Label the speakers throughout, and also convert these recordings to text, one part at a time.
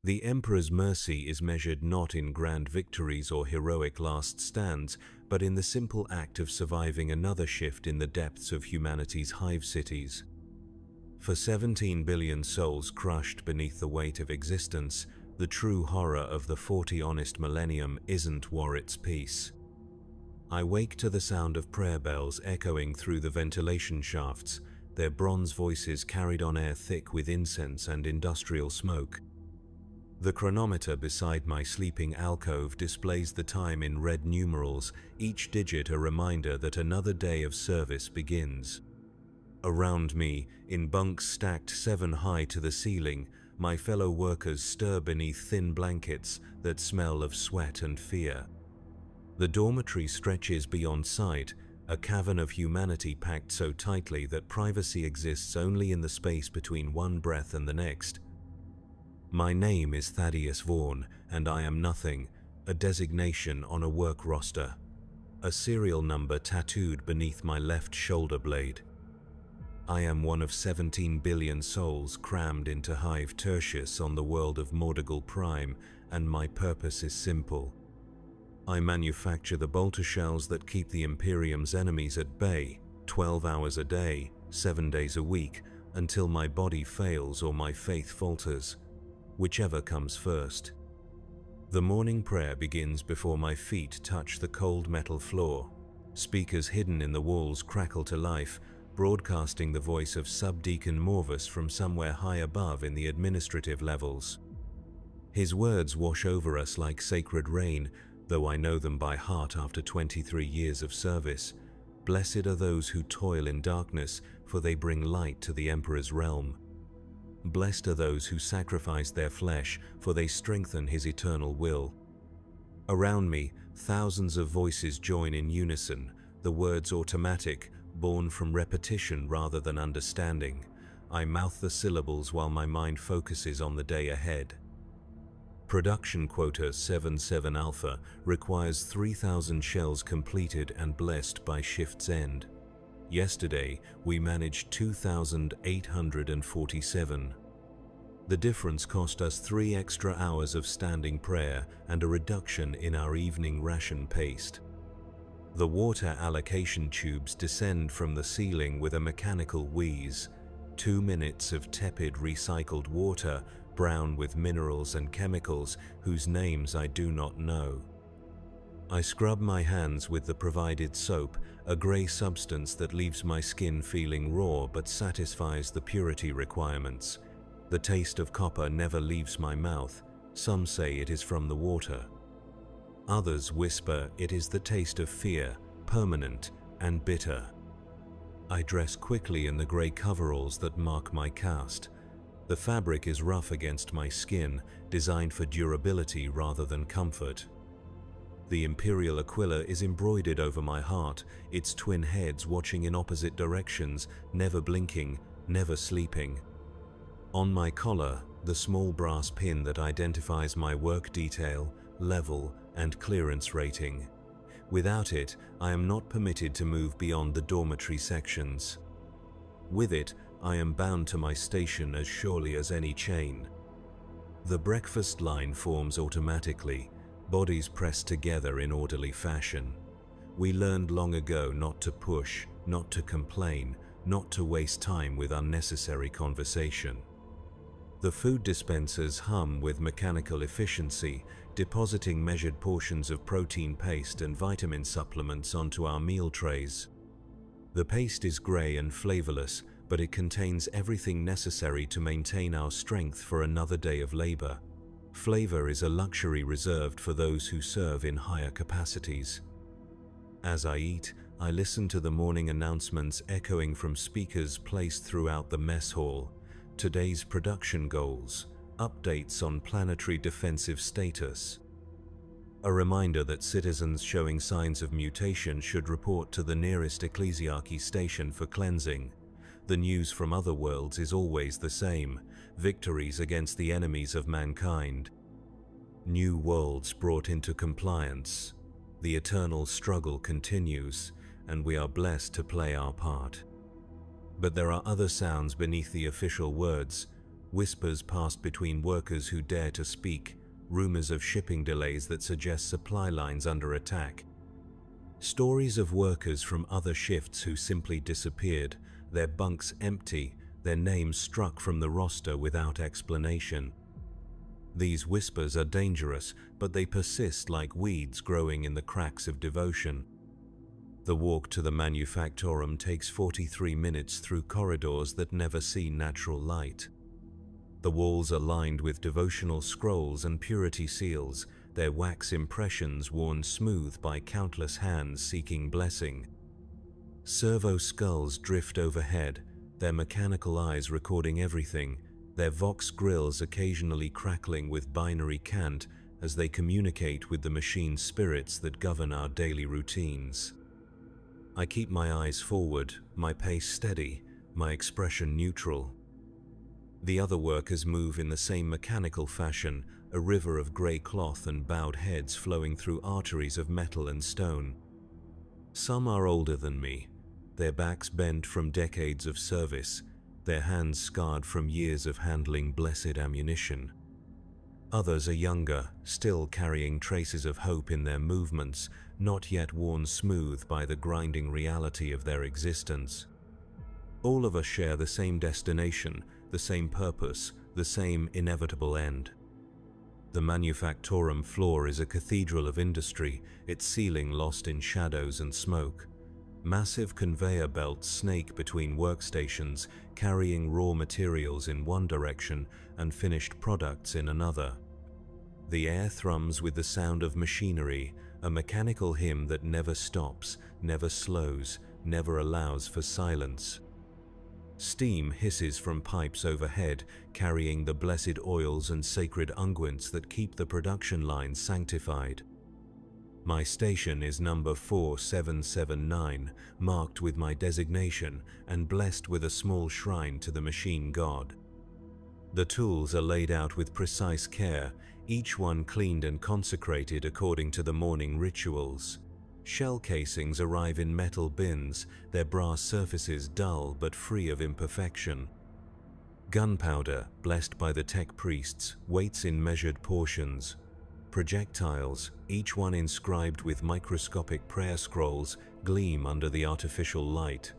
Speaker 1: The Emperor's mercy is measured not in grand victories or heroic last stands, but in the simple act of surviving another shift in the depths of humanity's hive cities. For 17 billion souls crushed beneath the weight of existence, the true horror of the 40 honest millennium isn't war, it's peace. I wake to the sound of prayer bells echoing through the ventilation shafts, their bronze voices carried on air thick with incense and industrial smoke. The chronometer beside my sleeping alcove displays the time in red numerals, each digit a reminder that another day of service begins. Around me, in bunks stacked 7 high to the ceiling, my fellow workers stir beneath thin blankets that smell of sweat and fear. The dormitory stretches beyond sight, a cavern of humanity packed so tightly that privacy exists only in the space between one breath and the next. My name is Thaddeus Vaughan, and I am nothing, a designation on a work roster, a serial number tattooed beneath my left shoulder blade. I am one of 17 billion souls crammed into Hive Tertius on the world of Mordegal Prime, and my purpose is simple. I manufacture the bolter shells that keep the Imperium's enemies at bay, 12 hours a day, 7 days a week, until my body fails or my faith falters, whichever comes first. The morning prayer begins before my feet touch the cold metal floor. Speakers hidden in the walls crackle to life, broadcasting the voice of Subdeacon Morvis from somewhere high above in the administrative levels. His words wash over us like sacred rain, though I know them by heart after 23 years of service. Blessed are those who toil in darkness, for they bring light to the Emperor's realm. Blessed are those who sacrifice their flesh, for they strengthen his eternal will. Around me, thousands of voices join in unison, the words automatic, born from repetition rather than understanding. I mouth the syllables while my mind focuses on the day ahead. Production quota 77 Alpha requires 3,000 shells completed and blessed by shift's end. Yesterday, we managed 2,847. The difference cost us 3 extra hours of standing prayer and a reduction in our evening ration paste. The water allocation tubes descend from the ceiling with a mechanical wheeze. 2 minutes of tepid recycled water, brown with minerals and chemicals whose names I do not know. I scrub my hands with the provided soap, a grey substance that leaves my skin feeling raw but satisfies the purity requirements. The taste of copper never leaves my mouth. Some say it is from the water. Others whisper it is the taste of fear, permanent and bitter. I dress quickly in the grey coveralls that mark my caste. The fabric is rough against my skin, designed for durability rather than comfort. The Imperial Aquila is embroidered over my heart, its twin heads watching in opposite directions, never blinking, never sleeping. On my collar, the small brass pin that identifies my work detail, level, and clearance rating. Without it, I am not permitted to move beyond the dormitory sections. With it, I am bound to my station as surely as any chain. The breakfast line forms automatically, bodies pressed together in orderly fashion. We learned long ago not to push, not to complain, not to waste time with unnecessary conversation. The food dispensers hum with mechanical efficiency, depositing measured portions of protein paste and vitamin supplements onto our meal trays. The paste is grey and flavourless, but it contains everything necessary to maintain our strength for another day of labour. Flavour is a luxury reserved for those who serve in higher capacities. As I eat, I listen to the morning announcements echoing from speakers placed throughout the mess hall. Today's production goals, updates on planetary defensive status. A reminder that citizens showing signs of mutation should report to the nearest ecclesiarchy station for cleansing. The news from other worlds is always the same: victories against the enemies of mankind. New worlds brought into compliance. The eternal struggle continues, and we are blessed to play our part. But there are other sounds beneath the official words. Whispers passed between workers who dare to speak, rumors of shipping delays that suggest supply lines under attack. Stories of workers from other shifts who simply disappeared, their bunks empty, their names struck from the roster without explanation. These whispers are dangerous, but they persist like weeds growing in the cracks of devotion. The walk to the manufactorum takes 43 minutes through corridors that never see natural light. The walls are lined with devotional scrolls and purity seals, their wax impressions worn smooth by countless hands seeking blessing. Servo skulls drift overhead, their mechanical eyes recording everything, their vox grills occasionally crackling with binary cant as they communicate with the machine spirits that govern our daily routines. I keep my eyes forward, my pace steady, my expression neutral. The other workers move in the same mechanical fashion, a river of grey cloth and bowed heads flowing through arteries of metal and stone. Some are older than me, their backs bent from decades of service, their hands scarred from years of handling blessed ammunition. Others are younger, still carrying traces of hope in their movements, not yet worn smooth by the grinding reality of their existence. All of us share the same destination, the same purpose, the same inevitable end. The manufactorum floor is a cathedral of industry, its ceiling lost in shadows and smoke. Massive conveyor belts snake between workstations, carrying raw materials in one direction and finished products in another. The air thrums with the sound of machinery, a mechanical hymn that never stops, never slows, never allows for silence. Steam hisses from pipes overhead, carrying the blessed oils and sacred unguents that keep the production lines sanctified. My station is number 4779, marked with my designation and blessed with a small shrine to the machine god. The tools are laid out with precise care, each one cleaned and consecrated according to the morning rituals. Shell casings arrive in metal bins, their brass surfaces dull but free of imperfection. Gunpowder, blessed by the tech priests, waits in measured portions. Projectiles, each one inscribed with microscopic prayer scrolls, gleam under the artificial light.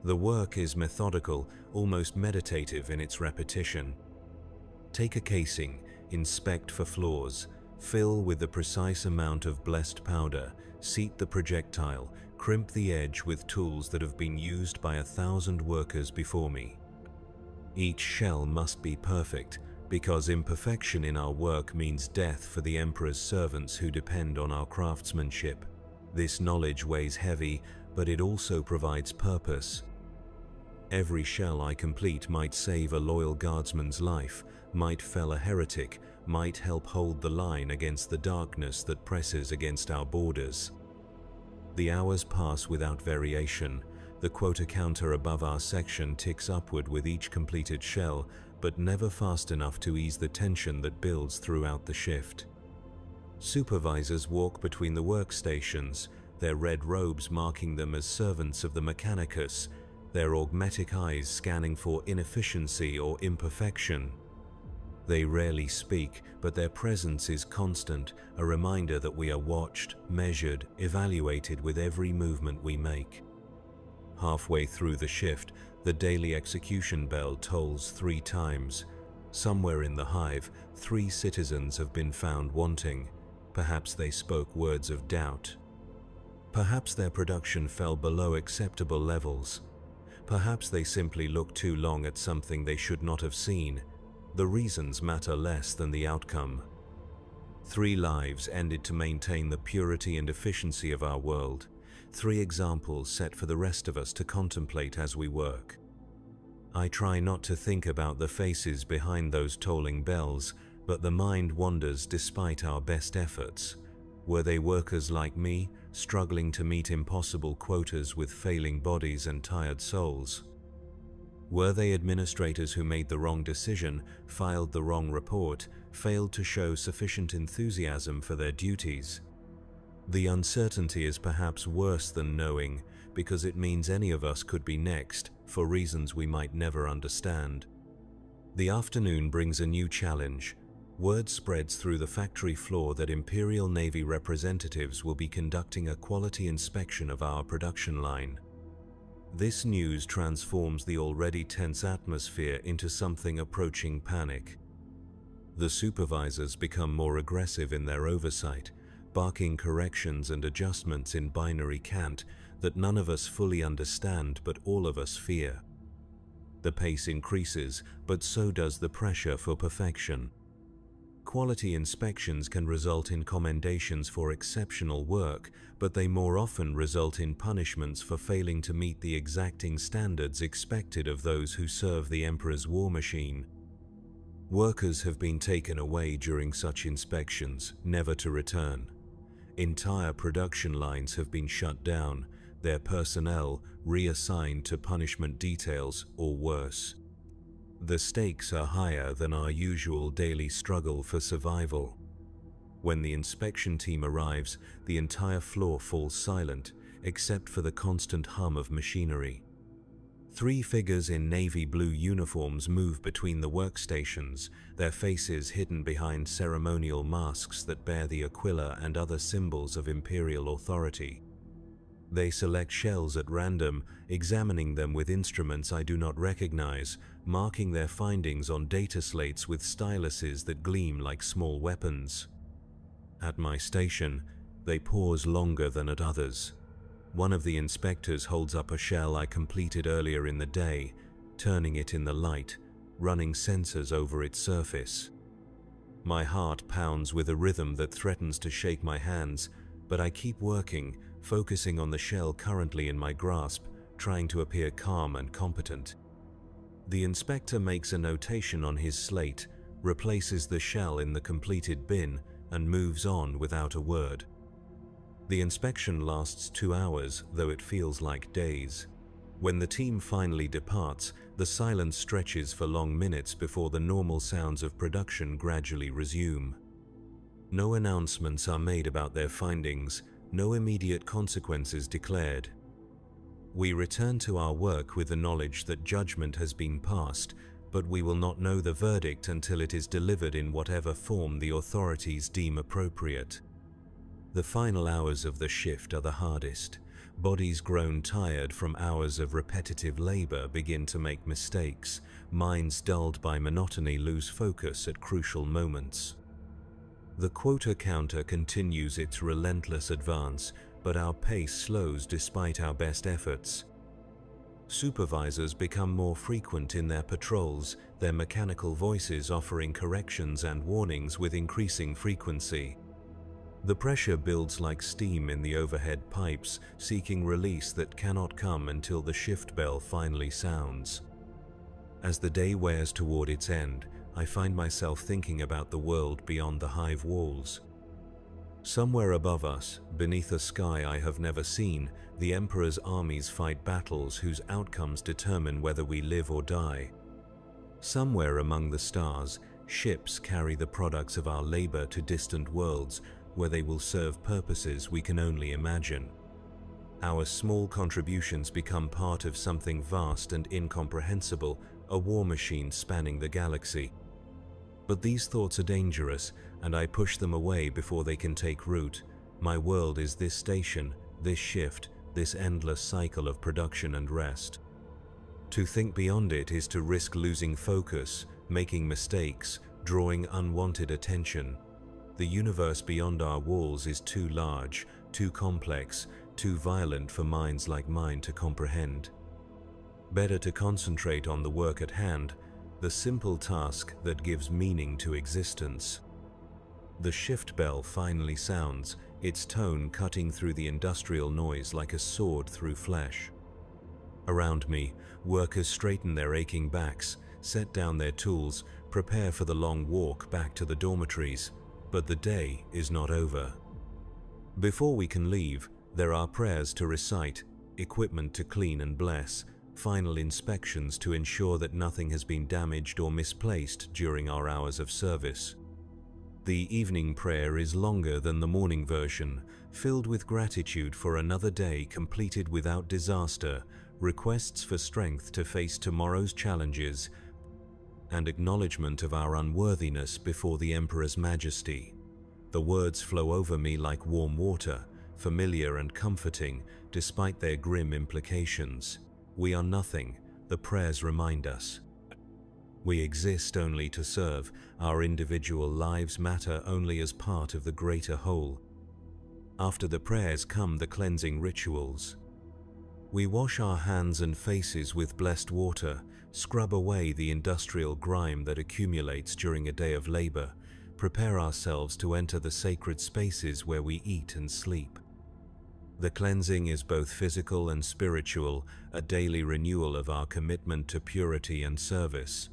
Speaker 1: The work is methodical, almost meditative in its repetition. Take a casing, inspect for flaws, fill with the precise amount of blessed powder, seat the projectile, crimp the edge with tools that have been used by 1,000 workers before me. Each shell must be perfect, because imperfection in our work means death for the Emperor's servants who depend on our craftsmanship. This knowledge weighs heavy, but it also provides purpose. Every shell I complete might save a loyal guardsman's life, might fell a heretic, might help hold the line against the darkness that presses against our borders. The hours pass without variation. The quota counter above our section ticks upward with each completed shell, but never fast enough to ease the tension that builds throughout the shift. Supervisors walk between the workstations, their red robes marking them as servants of the Mechanicus, their augmetic eyes scanning for inefficiency or imperfection. They rarely speak, but their presence is constant, a reminder that we are watched, measured, evaluated with every movement we make. Halfway through the shift, the daily execution bell tolls 3 times. Somewhere in the Hive, 3 citizens have been found wanting. Perhaps they spoke words of doubt. Perhaps their production fell below acceptable levels. Perhaps they simply looked too long at something they should not have seen. The reasons matter less than the outcome. 3 lives ended to maintain the purity and efficiency of our world. 3 examples set for the rest of us to contemplate as we work. I try not to think about the faces behind those tolling bells, but the mind wanders despite our best efforts. Were they workers like me, struggling to meet impossible quotas with failing bodies and tired souls? Were they administrators who made the wrong decision, filed the wrong report, failed to show sufficient enthusiasm for their duties? The uncertainty is perhaps worse than knowing, because it means any of us could be next, for reasons we might never understand. The afternoon brings a new challenge. Word spreads through the factory floor that Imperial Navy representatives will be conducting a quality inspection of our production line. This news transforms the already tense atmosphere into something approaching panic. The supervisors become more aggressive in their oversight, barking corrections and adjustments in binary cant that none of us fully understand but all of us fear. The pace increases, but so does the pressure for perfection. Quality inspections can result in commendations for exceptional work, but they more often result in punishments for failing to meet the exacting standards expected of those who serve the Emperor's war machine. Workers have been taken away during such inspections, never to return. Entire production lines have been shut down, their personnel reassigned to punishment details or worse. The stakes are higher than our usual daily struggle for survival. When the inspection team arrives, the entire floor falls silent, except for the constant hum of machinery. 3 figures in navy blue uniforms move between the workstations, their faces hidden behind ceremonial masks that bear the aquila and other symbols of Imperial authority. They select shells at random, examining them with instruments I do not recognize, marking their findings on data slates with styluses that gleam like small weapons. At my station, they pause longer than at others. One of the inspectors holds up a shell I completed earlier in the day, turning it in the light, running sensors over its surface. My heart pounds with a rhythm that threatens to shake my hands, but I keep working, focusing on the shell currently in my grasp, trying to appear calm and competent. The inspector makes a notation on his slate, replaces the shell in the completed bin, and moves on without a word. The inspection lasts 2 hours, though it feels like days. When the team finally departs, the silence stretches for long minutes before the normal sounds of production gradually resume. No announcements are made about their findings, no immediate consequences declared. We return to our work with the knowledge that judgment has been passed, but we will not know the verdict until it is delivered in whatever form the authorities deem appropriate. The final hours of the shift are the hardest. Bodies grown tired from hours of repetitive labor begin to make mistakes. Minds dulled by monotony lose focus at crucial moments. The quota counter continues its relentless advance, but our pace slows despite our best efforts. Supervisors become more frequent in their patrols, their mechanical voices offering corrections and warnings with increasing frequency. The pressure builds like steam in the overhead pipes, seeking release that cannot come until the shift bell finally sounds. As the day wears toward its end, I find myself thinking about the world beyond the Hive walls. Somewhere above us, beneath a sky I have never seen, the Emperor's armies fight battles whose outcomes determine whether we live or die. Somewhere among the stars, ships carry the products of our labor to distant worlds, where they will serve purposes we can only imagine. Our small contributions become part of something vast and incomprehensible, a war machine spanning the galaxy. But these thoughts are dangerous, and I push them away before they can take root. My world is this station, this shift, this endless cycle of production and rest. To think beyond it is to risk losing focus, making mistakes, drawing unwanted attention. The universe beyond our walls is too large, too complex, too violent for minds like mine to comprehend. Better to concentrate on the work at hand, the simple task that gives meaning to existence. The shift bell finally sounds, its tone cutting through the industrial noise like a sword through flesh. Around me, workers straighten their aching backs, set down their tools, prepare for the long walk back to the dormitories. But the day is not over. Before we can leave, there are prayers to recite, equipment to clean and bless, final inspections to ensure that nothing has been damaged or misplaced during our hours of service. The evening prayer is longer than the morning version, filled with gratitude for another day completed without disaster, requests for strength to face tomorrow's challenges, and acknowledgement of our unworthiness before the Emperor's majesty. The words flow over me like warm water, familiar and comforting, despite their grim implications. We are nothing, the prayers remind us. We exist only to serve, our individual lives matter only as part of the greater whole. After the prayers come the cleansing rituals. We wash our hands and faces with blessed water, scrub away the industrial grime that accumulates during a day of labor, prepare ourselves to enter the sacred spaces where we eat and sleep. The cleansing is both physical and spiritual, a daily renewal of our commitment to purity and service.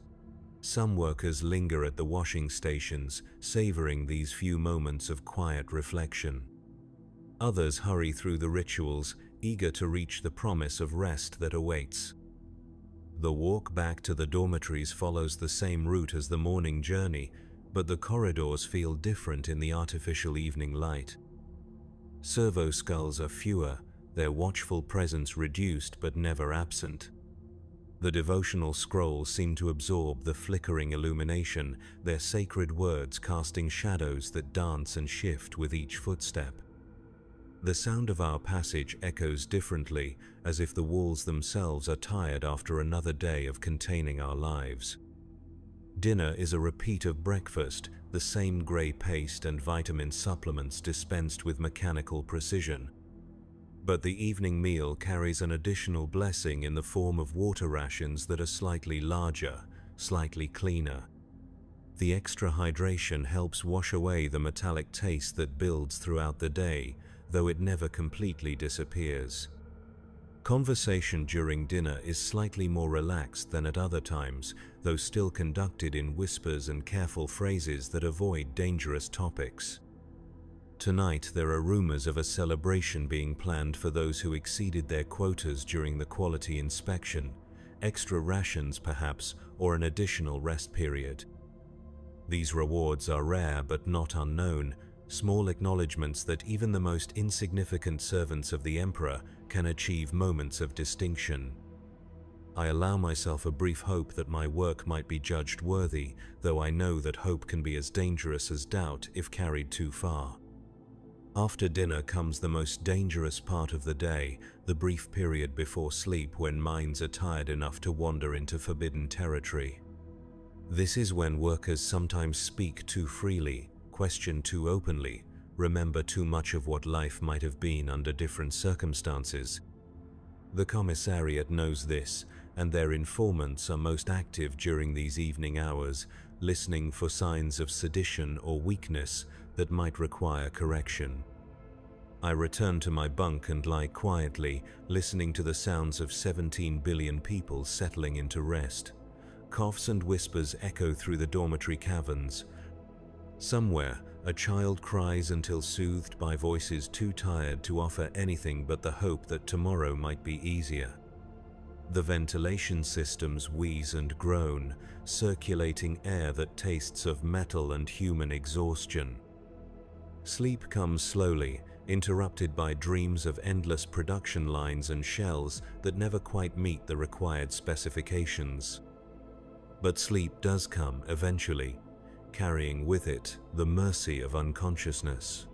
Speaker 1: Some workers linger at the washing stations, savoring these few moments of quiet reflection. Others hurry through the rituals, eager to reach the promise of rest that awaits. The walk back to the dormitories follows the same route as the morning journey, but the corridors feel different in the artificial evening light. Servo skulls are fewer, their watchful presence reduced but never absent. The devotional scrolls seem to absorb the flickering illumination, their sacred words casting shadows that dance and shift with each footstep. The sound of our passage echoes differently, as if the walls themselves are tired after another day of containing our lives. Dinner is a repeat of breakfast, the same grey paste and vitamin supplements dispensed with mechanical precision. But the evening meal carries an additional blessing in the form of water rations that are slightly larger, slightly cleaner. The extra hydration helps wash away the metallic taste that builds throughout the day, though it never completely disappears. Conversation during dinner is slightly more relaxed than at other times, though still conducted in whispers and careful phrases that avoid dangerous topics. Tonight there are rumors of a celebration being planned for those who exceeded their quotas during the quality inspection, extra rations perhaps, or an additional rest period. These rewards are rare but not unknown, small acknowledgements that even the most insignificant servants of the Emperor can achieve moments of distinction. I allow myself a brief hope that my work might be judged worthy, though I know that hope can be as dangerous as doubt if carried too far. After dinner comes the most dangerous part of the day, the brief period before sleep when minds are tired enough to wander into forbidden territory. This is when workers sometimes speak too freely, question too openly, remember too much of what life might have been under different circumstances. The commissariat knows this, and their informants are most active during these evening hours, listening for signs of sedition or weakness that might require correction. I return to my bunk and lie quietly, listening to the sounds of 17 billion people settling into rest. Coughs and whispers echo through the dormitory caverns. Somewhere, a child cries until soothed by voices too tired to offer anything but the hope that tomorrow might be easier. The ventilation systems wheeze and groan, circulating air that tastes of metal and human exhaustion. Sleep comes slowly, interrupted by dreams of endless production lines and shells that never quite meet the required specifications. But sleep does come eventually, carrying with it the mercy of unconsciousness.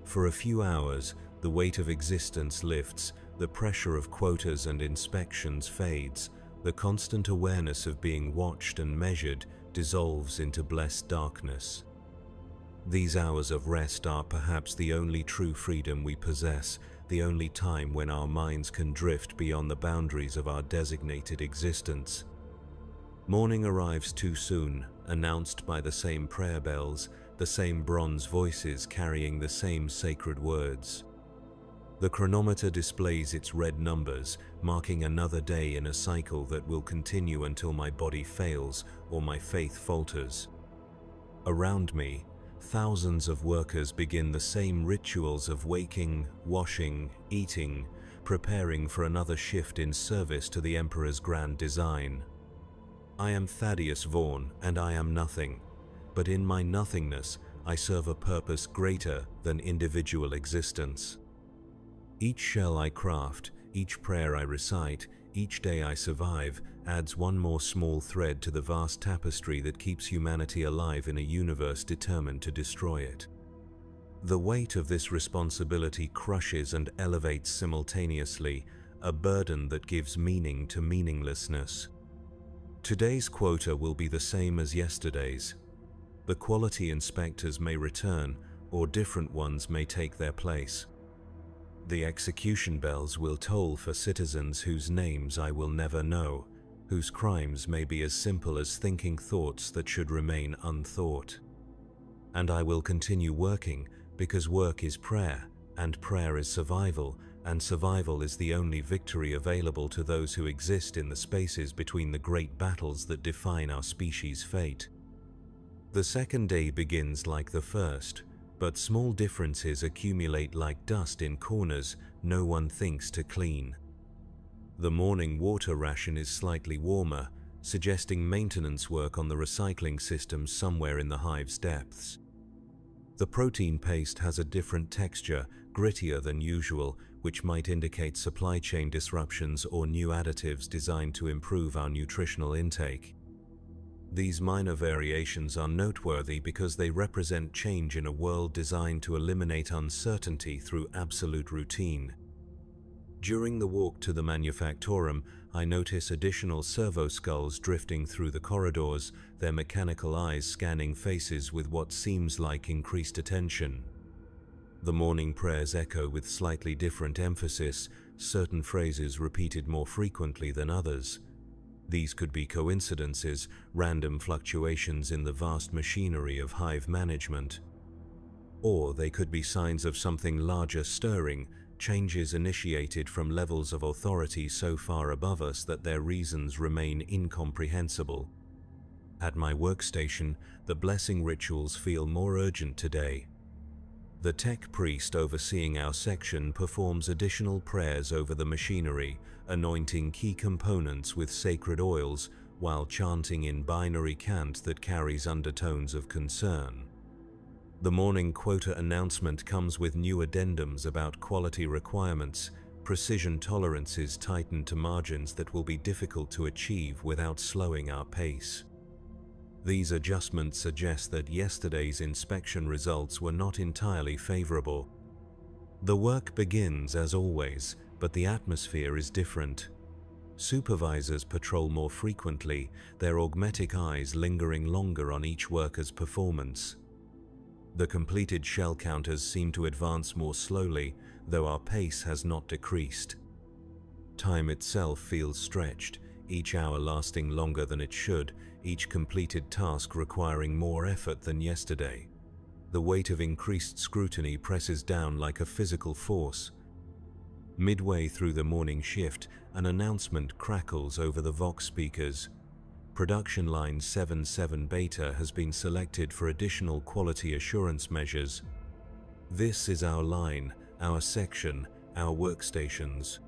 Speaker 1: For a few hours, the weight of existence lifts, the pressure of quotas and inspections fades, the constant awareness of being watched and measured dissolves into blessed darkness. These hours of rest are perhaps the only true freedom we possess, the only time when our minds can drift beyond the boundaries of our designated existence. Morning arrives too soon, announced by the same prayer bells, the same bronze voices carrying the same sacred words. The chronometer displays its red numbers, marking another day in a cycle that will continue until my body fails or my faith falters. Around me, thousands of workers begin the same rituals of waking, washing, eating, preparing for another shift in service to the Emperor's grand design. I am Thaddeus Vaughan, and I am nothing, but in my nothingness I serve a purpose greater than individual existence. Each shell I craft, each prayer I recite, each day I survive, adds one more small thread to the vast tapestry that keeps humanity alive in a universe determined to destroy it. The weight of this responsibility crushes and elevates simultaneously, a burden that gives meaning to meaninglessness. Today's quota will be the same as yesterday's. The quality inspectors may return, or different ones may take their place. The execution bells will toll for citizens whose names I will never know, whose crimes may be as simple as thinking thoughts that should remain unthought. And I will continue working, because work is prayer, and prayer is survival, and survival is the only victory available to those who exist in the spaces between the great battles that define our species' fate. The second day begins like the first, but small differences accumulate like dust in corners no one thinks to clean. The morning water ration is slightly warmer, suggesting maintenance work on the recycling system somewhere in the hive's depths. The protein paste has a different texture, grittier than usual, which might indicate supply chain disruptions or new additives designed to improve our nutritional intake. These minor variations are noteworthy because they represent change in a world designed to eliminate uncertainty through absolute routine. During the walk to the manufactorum, I notice additional servo skulls drifting through the corridors, their mechanical eyes scanning faces with what seems like increased attention. The morning prayers echo with slightly different emphasis, certain phrases repeated more frequently than others. These could be coincidences, random fluctuations in the vast machinery of hive management. Or they could be signs of something larger stirring, changes initiated from levels of authority so far above us that their reasons remain incomprehensible. At my workstation, the blessing rituals feel more urgent today. The tech priest overseeing our section performs additional prayers over the machinery, anointing key components with sacred oils while chanting in binary cant that carries undertones of concern. The morning quota announcement comes with new addendums about quality requirements, precision tolerances tightened to margins that will be difficult to achieve without slowing our pace. These adjustments suggest that yesterday's inspection results were not entirely favorable. The work begins as always, but the atmosphere is different. Supervisors patrol more frequently, their augmetic eyes lingering longer on each worker's performance. The completed shell counters seem to advance more slowly, though our pace has not decreased. Time itself feels stretched, each hour lasting longer than it should, each completed task requiring more effort than yesterday. The weight of increased scrutiny presses down like a physical force. Midway through the morning shift, an announcement crackles over the Vox speakers. Production line 77 Beta has been selected for additional quality assurance measures. This is our line, our section, our workstations.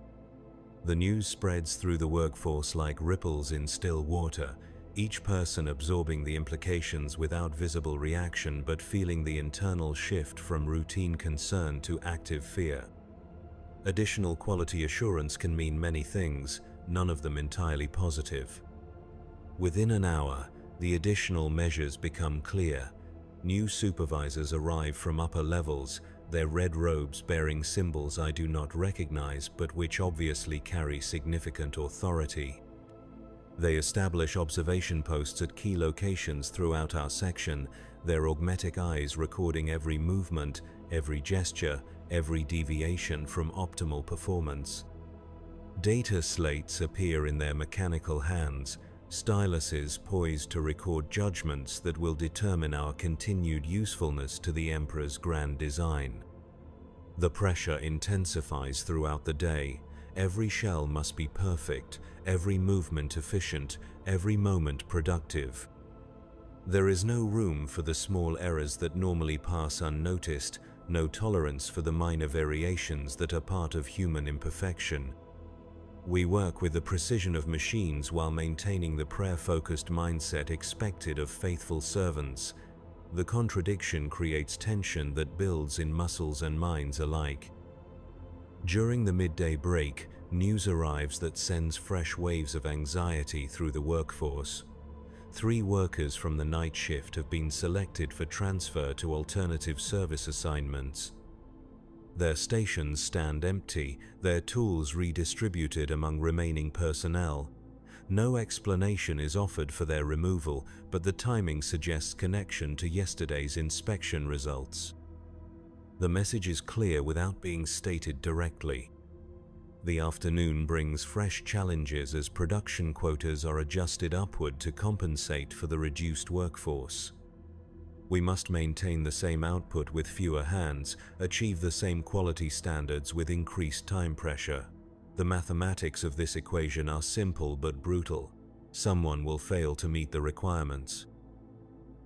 Speaker 1: The news spreads through the workforce like ripples in still water, each person absorbing the implications without visible reaction but feeling the internal shift from routine concern to active fear. Additional quality assurance can mean many things, none of them entirely positive. Within an hour, the additional measures become clear. New supervisors arrive from upper levels, their red robes bearing symbols I do not recognize but which obviously carry significant authority. They establish observation posts at key locations throughout our section, their augmetic eyes recording every movement, every gesture, every deviation from optimal performance. Data slates appear in their mechanical hands, styluses poised to record judgments that will determine our continued usefulness to the Emperor's grand design. The pressure intensifies throughout the day. Every shell must be perfect, every movement efficient, every moment productive. There is no room for the small errors that normally pass unnoticed, no tolerance for the minor variations that are part of human imperfection. We work with the precision of machines while maintaining the prayer-focused mindset expected of faithful servants. The contradiction creates tension that builds in muscles and minds alike. During the midday break, News arrives that sends fresh waves of anxiety through the workforce. 3 workers from the night shift have been selected for transfer to alternative service assignments. Their stations stand empty, their tools redistributed among remaining personnel. No explanation is offered for their removal, but the timing suggests connection to yesterday's inspection results. The message is clear without being stated directly. The afternoon brings fresh challenges as production quotas are adjusted upward to compensate for the reduced workforce. We must maintain the same output with fewer hands, achieve the same quality standards with increased time pressure. The mathematics of this equation are simple but brutal. Someone will fail to meet the requirements.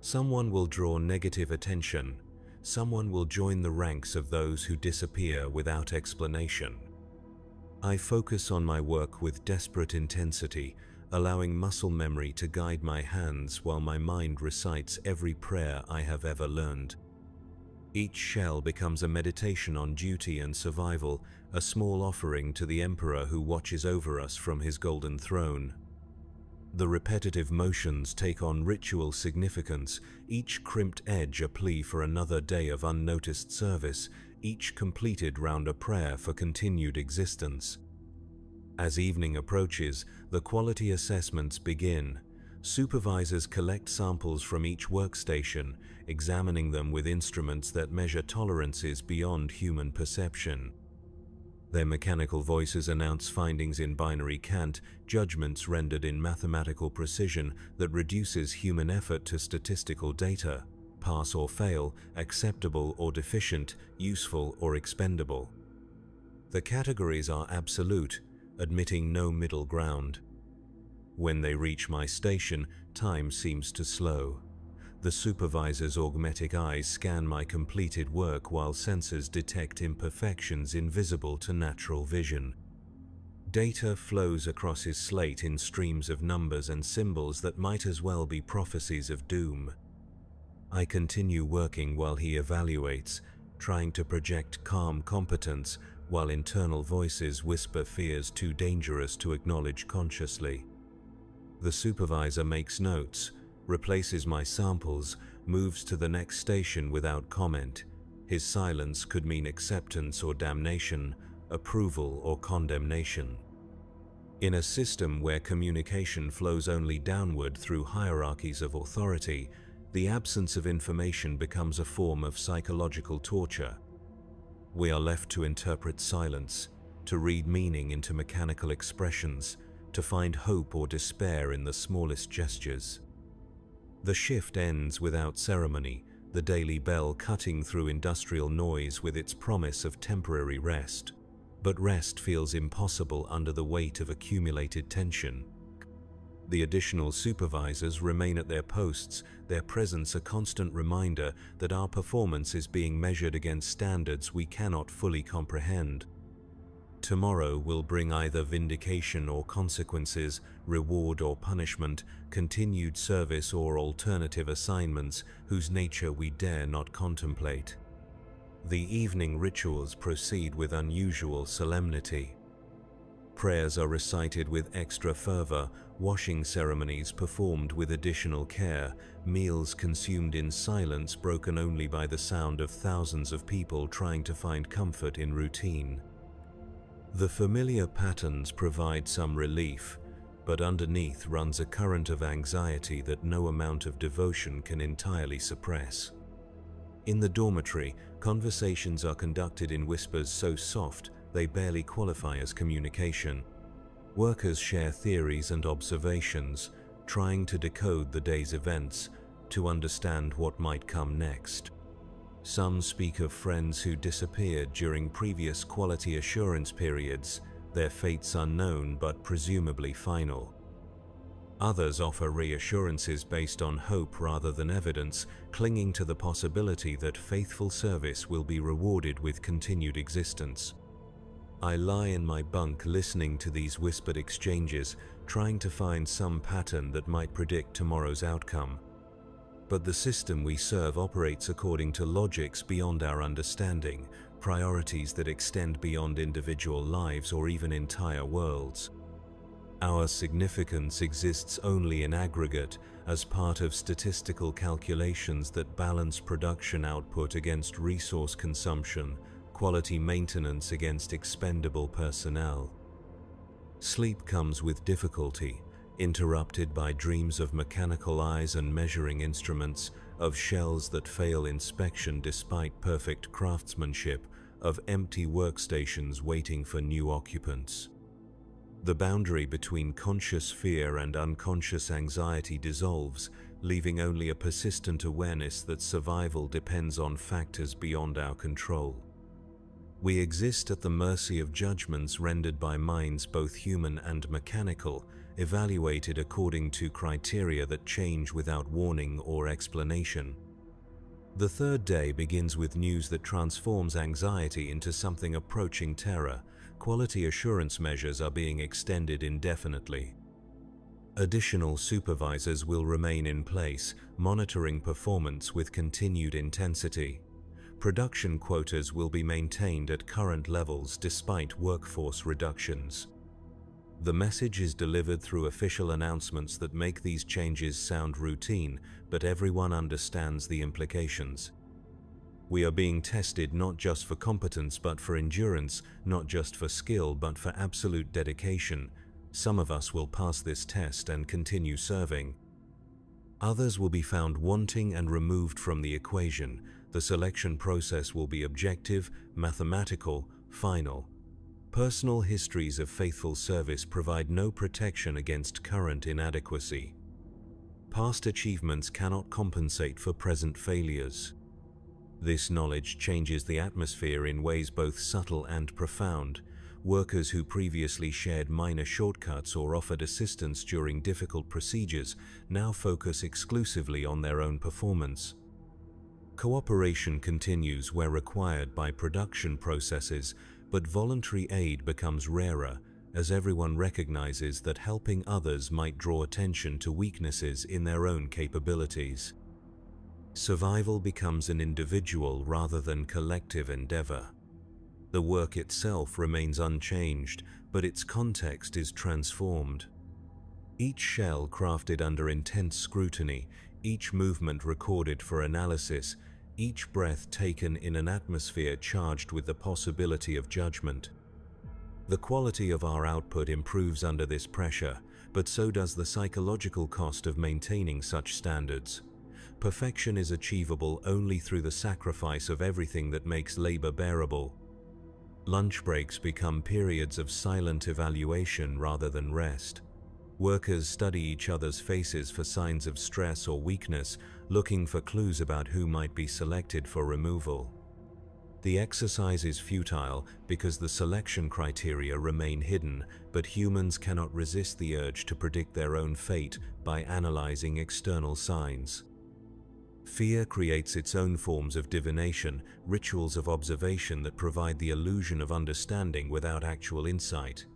Speaker 1: Someone will draw negative attention. Someone will join the ranks of those who disappear without explanation. I focus on my work with desperate intensity, allowing muscle memory to guide my hands while my mind recites every prayer I have ever learned. Each shell becomes a meditation on duty and survival, a small offering to the Emperor who watches over us from his golden throne. The repetitive motions take on ritual significance, each crimped edge a plea for another day of unnoticed service, each completed round a prayer for continued existence. As evening approaches, the quality assessments begin. Supervisors collect samples from each workstation, examining them with instruments that measure tolerances beyond human perception. Their mechanical voices announce findings in binary cant, judgments rendered in mathematical precision that reduces human effort to statistical data. Pass or fail, acceptable or deficient, useful or expendable. The categories are absolute, admitting no middle ground. When they reach my station, time seems to slow. The supervisor's augmetic eyes scan my completed work while sensors detect imperfections invisible to natural vision. Data flows across his slate in streams of numbers and symbols that might as well be prophecies of doom. I continue working while he evaluates, trying to project calm competence while internal voices whisper fears too dangerous to acknowledge consciously. The supervisor makes notes, replaces my samples, moves to the next station without comment. His silence could mean acceptance or damnation, approval or condemnation. In a system where communication flows only downward through hierarchies of authority, the absence of information becomes a form of psychological torture. We are left to interpret silence, to read meaning into mechanical expressions, to find hope or despair in the smallest gestures. The shift ends without ceremony, the daily bell cutting through industrial noise with its promise of temporary rest. But rest feels impossible under the weight of accumulated tension. The additional supervisors remain at their posts, their presence a constant reminder that our performance is being measured against standards we cannot fully comprehend. Tomorrow will bring either vindication or consequences, reward or punishment, continued service or alternative assignments whose nature we dare not contemplate. The evening rituals proceed with unusual solemnity. Prayers are recited with extra fervor, washing ceremonies performed with additional care, meals consumed in silence broken only by the sound of thousands of people trying to find comfort in routine. The familiar patterns provide some relief, but underneath runs a current of anxiety that no amount of devotion can entirely suppress. In the dormitory, conversations are conducted in whispers so soft they barely qualify as communication. Workers share theories and observations, trying to decode the day's events, to understand what might come next. Some speak of friends who disappeared during previous quality assurance periods, their fates unknown but presumably final. Others offer reassurances based on hope rather than evidence, clinging to the possibility that faithful service will be rewarded with continued existence. I lie in my bunk listening to these whispered exchanges, trying to find some pattern that might predict tomorrow's outcome. But the system we serve operates according to logics beyond our understanding, priorities that extend beyond individual lives or even entire worlds. Our significance exists only in aggregate as part of statistical calculations that balance production output against resource consumption, quality maintenance against expendable personnel. Sleep comes with difficulty, interrupted by dreams of mechanical eyes and measuring instruments, of shells that fail inspection despite perfect craftsmanship, of empty workstations waiting for new occupants. The boundary between conscious fear and unconscious anxiety dissolves, leaving only a persistent awareness that survival depends on factors beyond our control. We exist at the mercy of judgments rendered by minds both human and mechanical, evaluated according to criteria that change without warning or explanation. The third day begins with news that transforms anxiety into something approaching terror. Quality assurance measures are being extended indefinitely. Additional supervisors will remain in place, monitoring performance with continued intensity. Production quotas will be maintained at current levels despite workforce reductions. The message is delivered through official announcements that make these changes sound routine, but everyone understands the implications. We are being tested not just for competence but for endurance, not just for skill but for absolute dedication. Some of us will pass this test and continue serving. Others will be found wanting and removed from the equation. The selection process will be objective, mathematical, final. Personal histories of faithful service provide no protection against current inadequacy. Past achievements cannot compensate for present failures. This knowledge changes the atmosphere in ways both subtle and profound. Workers who previously shared minor shortcuts or offered assistance during difficult procedures now focus exclusively on their own performance. Cooperation continues where required by production processes, but voluntary aid becomes rarer as everyone recognizes that helping others might draw attention to weaknesses in their own capabilities. Survival becomes an individual rather than collective endeavor. The work itself remains unchanged, but its context is transformed. Each shell crafted under intense scrutiny, each movement recorded for analysis, each breath taken in an atmosphere charged with the possibility of judgment. The quality of our output improves under this pressure, but so does the psychological cost of maintaining such standards. Perfection is achievable only through the sacrifice of everything that makes labor bearable. Lunch breaks become periods of silent evaluation rather than rest. Workers study each other's faces for signs of stress or weakness, looking for clues about who might be selected for removal. The exercise is futile because the selection criteria remain hidden, but humans cannot resist the urge to predict their own fate by analyzing external signs. Fear creates its own forms of divination, rituals of observation that provide the illusion of understanding without actual insight.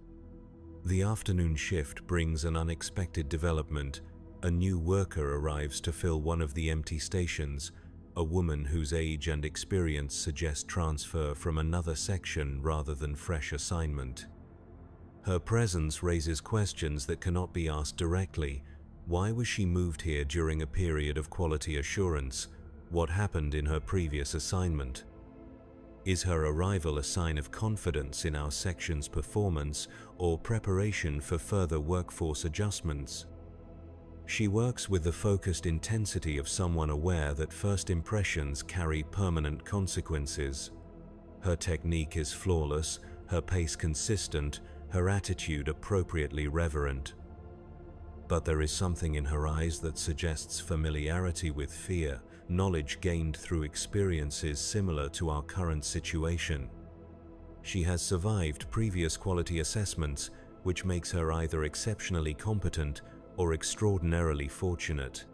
Speaker 1: The afternoon shift brings an unexpected development. A new worker arrives to fill one of the empty stations, a woman whose age and experience suggest transfer from another section rather than fresh assignment. Her presence raises questions that cannot be asked directly. Why was she moved here during a period of quality assurance? What happened in her previous assignment? Is her arrival a sign of confidence in our section's performance or preparation for further workforce adjustments? She works with the focused intensity of someone aware that first impressions carry permanent consequences. Her technique is flawless, her pace consistent, her attitude appropriately reverent. But there is something in her eyes that suggests familiarity with fear, knowledge gained through experiences similar to our current situation. She has survived previous quality assessments, which makes her either exceptionally competent or extraordinarily fortunate.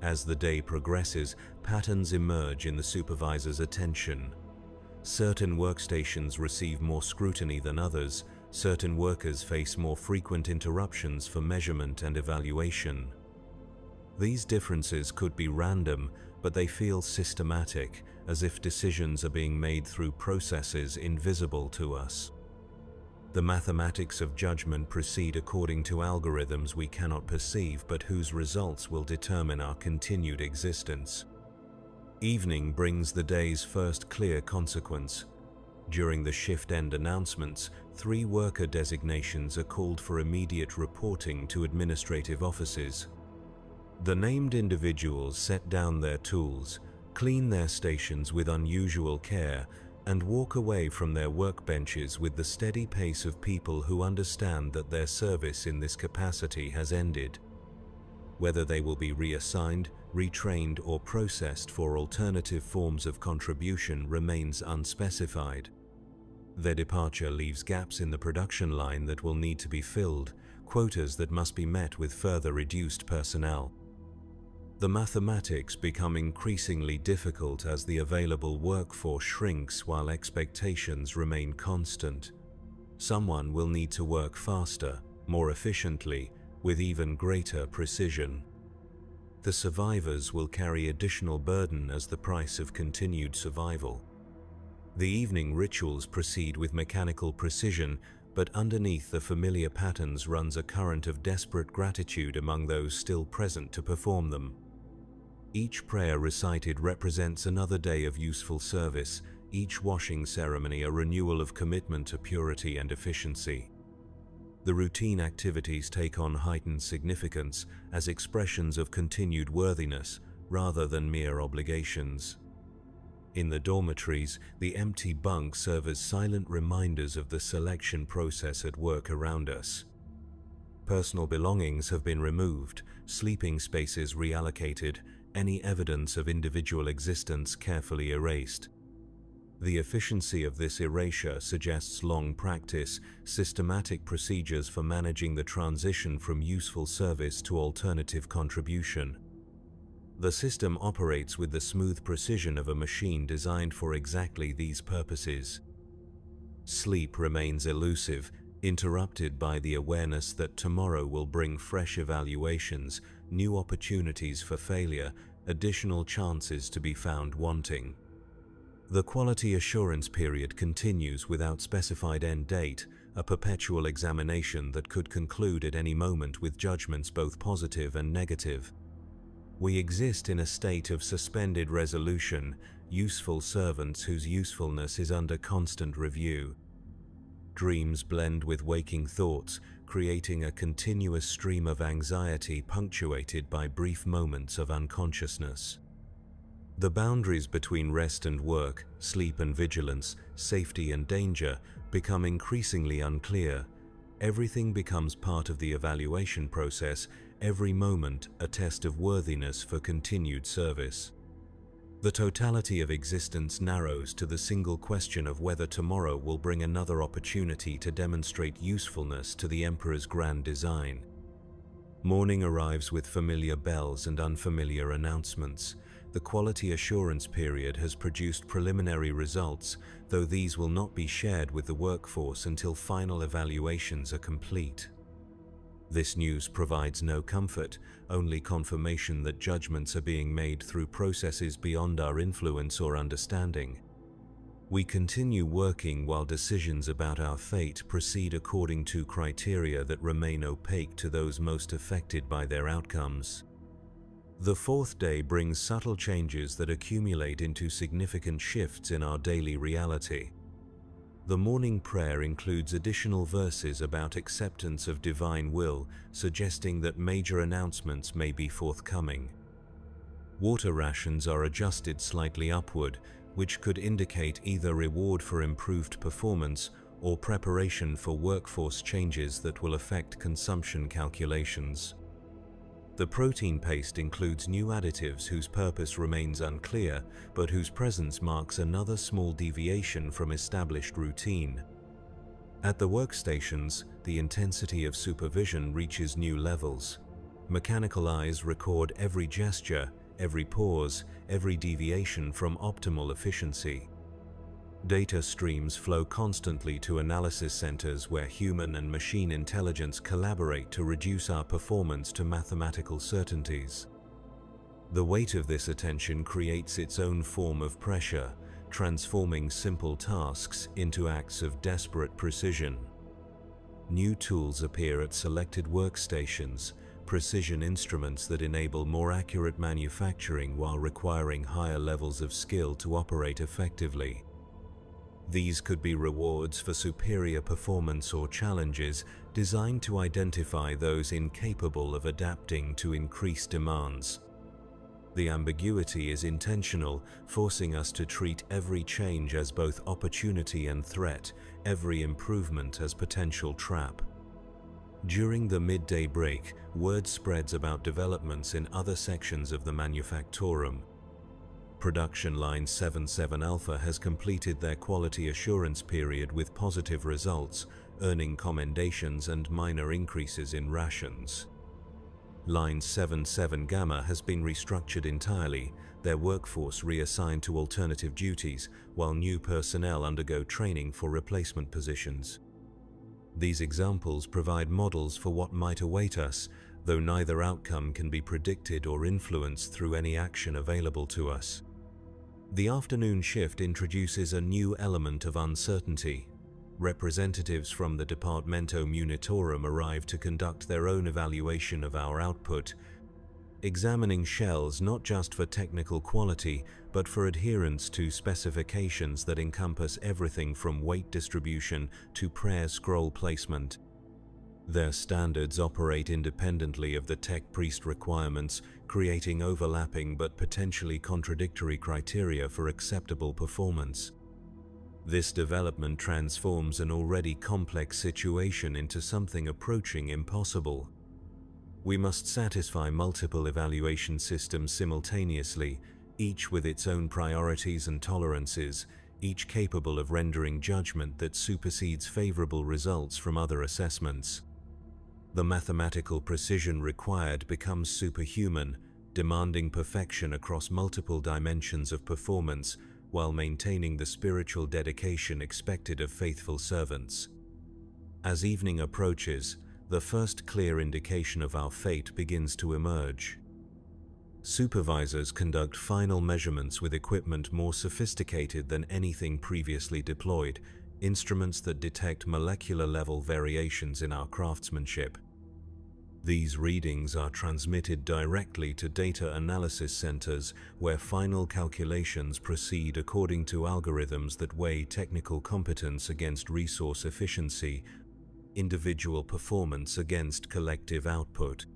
Speaker 1: As the day progresses, patterns emerge in the supervisor's attention. Certain workstations receive more scrutiny than others. Certain workers face more frequent interruptions for measurement and evaluation. These differences could be random, but they feel systematic, as if decisions are being made through processes invisible to us. The mathematics of judgment proceed according to algorithms we cannot perceive, but whose results will determine our continued existence. Evening brings the day's first clear consequence. During the shift-end announcements, 3 worker designations are called for immediate reporting to administrative offices. The named individuals set down their tools, clean their stations with unusual care, and walk away from their workbenches with the steady pace of people who understand that their service in this capacity has ended. Whether they will be reassigned, retrained, or processed for alternative forms of contribution remains unspecified. Their departure leaves gaps in the production line that will need to be filled, quotas that must be met with further reduced personnel. The mathematics become increasingly difficult as the available workforce shrinks while expectations remain constant. Someone will need to work faster, more efficiently, with even greater precision. The survivors will carry additional burden as the price of continued survival. The evening rituals proceed with mechanical precision, but underneath the familiar patterns runs a current of desperate gratitude among those still present to perform them. Each prayer recited represents another day of useful service, each washing ceremony a renewal of commitment to purity and efficiency. The routine activities take on heightened significance as expressions of continued worthiness rather than mere obligations. In the dormitories, the empty bunks serve as silent reminders of the selection process at work around us. Personal belongings have been removed, sleeping spaces reallocated, any evidence of individual existence carefully erased. The efficiency of this erasure suggests long practice, systematic procedures for managing the transition from useful service to alternative contribution. The system operates with the smooth precision of a machine designed for exactly these purposes. Sleep remains elusive, interrupted by the awareness that tomorrow will bring fresh evaluations, new opportunities for failure, additional chances to be found wanting. The quality assurance period continues without specified end date, a perpetual examination that could conclude at any moment with judgments both positive and negative. We exist in a state of suspended resolution, useful servants whose usefulness is under constant review. Dreams blend with waking thoughts, creating a continuous stream of anxiety punctuated by brief moments of unconsciousness. The boundaries between rest and work, sleep and vigilance, safety and danger become increasingly unclear. Everything becomes part of the evaluation process, every moment a test of worthiness for continued service. The totality of existence narrows to the single question of whether tomorrow will bring another opportunity to demonstrate usefulness to the Emperor's grand design. Morning arrives with familiar bells and unfamiliar announcements. The quality assurance period has produced preliminary results, though these will not be shared with the workforce until final evaluations are complete. This news provides no comfort, only confirmation that judgments are being made through processes beyond our influence or understanding. We continue working while decisions about our fate proceed according to criteria that remain opaque to those most affected by their outcomes. The fourth day brings subtle changes that accumulate into significant shifts in our daily reality. The morning prayer includes additional verses about acceptance of divine will, suggesting that major announcements may be forthcoming. Water rations are adjusted slightly upward, which could indicate either reward for improved performance or preparation for workforce changes that will affect consumption calculations. The protein paste includes new additives whose purpose remains unclear, but whose presence marks another small deviation from established routine. At the workstations, the intensity of supervision reaches new levels. Mechanical eyes record every gesture, every pause, every deviation from optimal efficiency. Data streams flow constantly to analysis centers where human and machine intelligence collaborate to reduce our performance to mathematical certainties. The weight of this attention creates its own form of pressure, transforming simple tasks into acts of desperate precision. New tools appear at selected workstations, precision instruments that enable more accurate manufacturing while requiring higher levels of skill to operate effectively. These could be rewards for superior performance or challenges designed to identify those incapable of adapting to increased demands. The ambiguity is intentional, forcing us to treat every change as both opportunity and threat, every improvement as potential trap. During the midday break, word spreads about developments in other sections of the Manufactorum. Production Line 77 Alpha has completed their quality assurance period with positive results, earning commendations and minor increases in rations. Line 77 Gamma has been restructured entirely, their workforce reassigned to alternative duties, while new personnel undergo training for replacement positions. These examples provide models for what might await us, though neither outcome can be predicted or influenced through any action available to us. The afternoon shift introduces a new element of uncertainty. Representatives from the Departamento Munitorum arrive to conduct their own evaluation of our output, examining shells not just for technical quality, but for adherence to specifications that encompass everything from weight distribution to prayer scroll placement. Their standards operate independently of the tech priest requirements, creating overlapping but potentially contradictory criteria for acceptable performance. This development transforms an already complex situation into something approaching impossible. We must satisfy multiple evaluation systems simultaneously, each with its own priorities and tolerances, each capable of rendering judgment that supersedes favorable results from other assessments. The mathematical precision required becomes superhuman, demanding perfection across multiple dimensions of performance while maintaining the spiritual dedication expected of faithful servants. As evening approaches, the first clear indication of our fate begins to emerge. Supervisors conduct final measurements with equipment more sophisticated than anything previously deployed, instruments that detect molecular-level variations in our craftsmanship. These readings are transmitted directly to data analysis centers where final calculations proceed according to algorithms that weigh technical competence against resource efficiency, individual performance against collective output.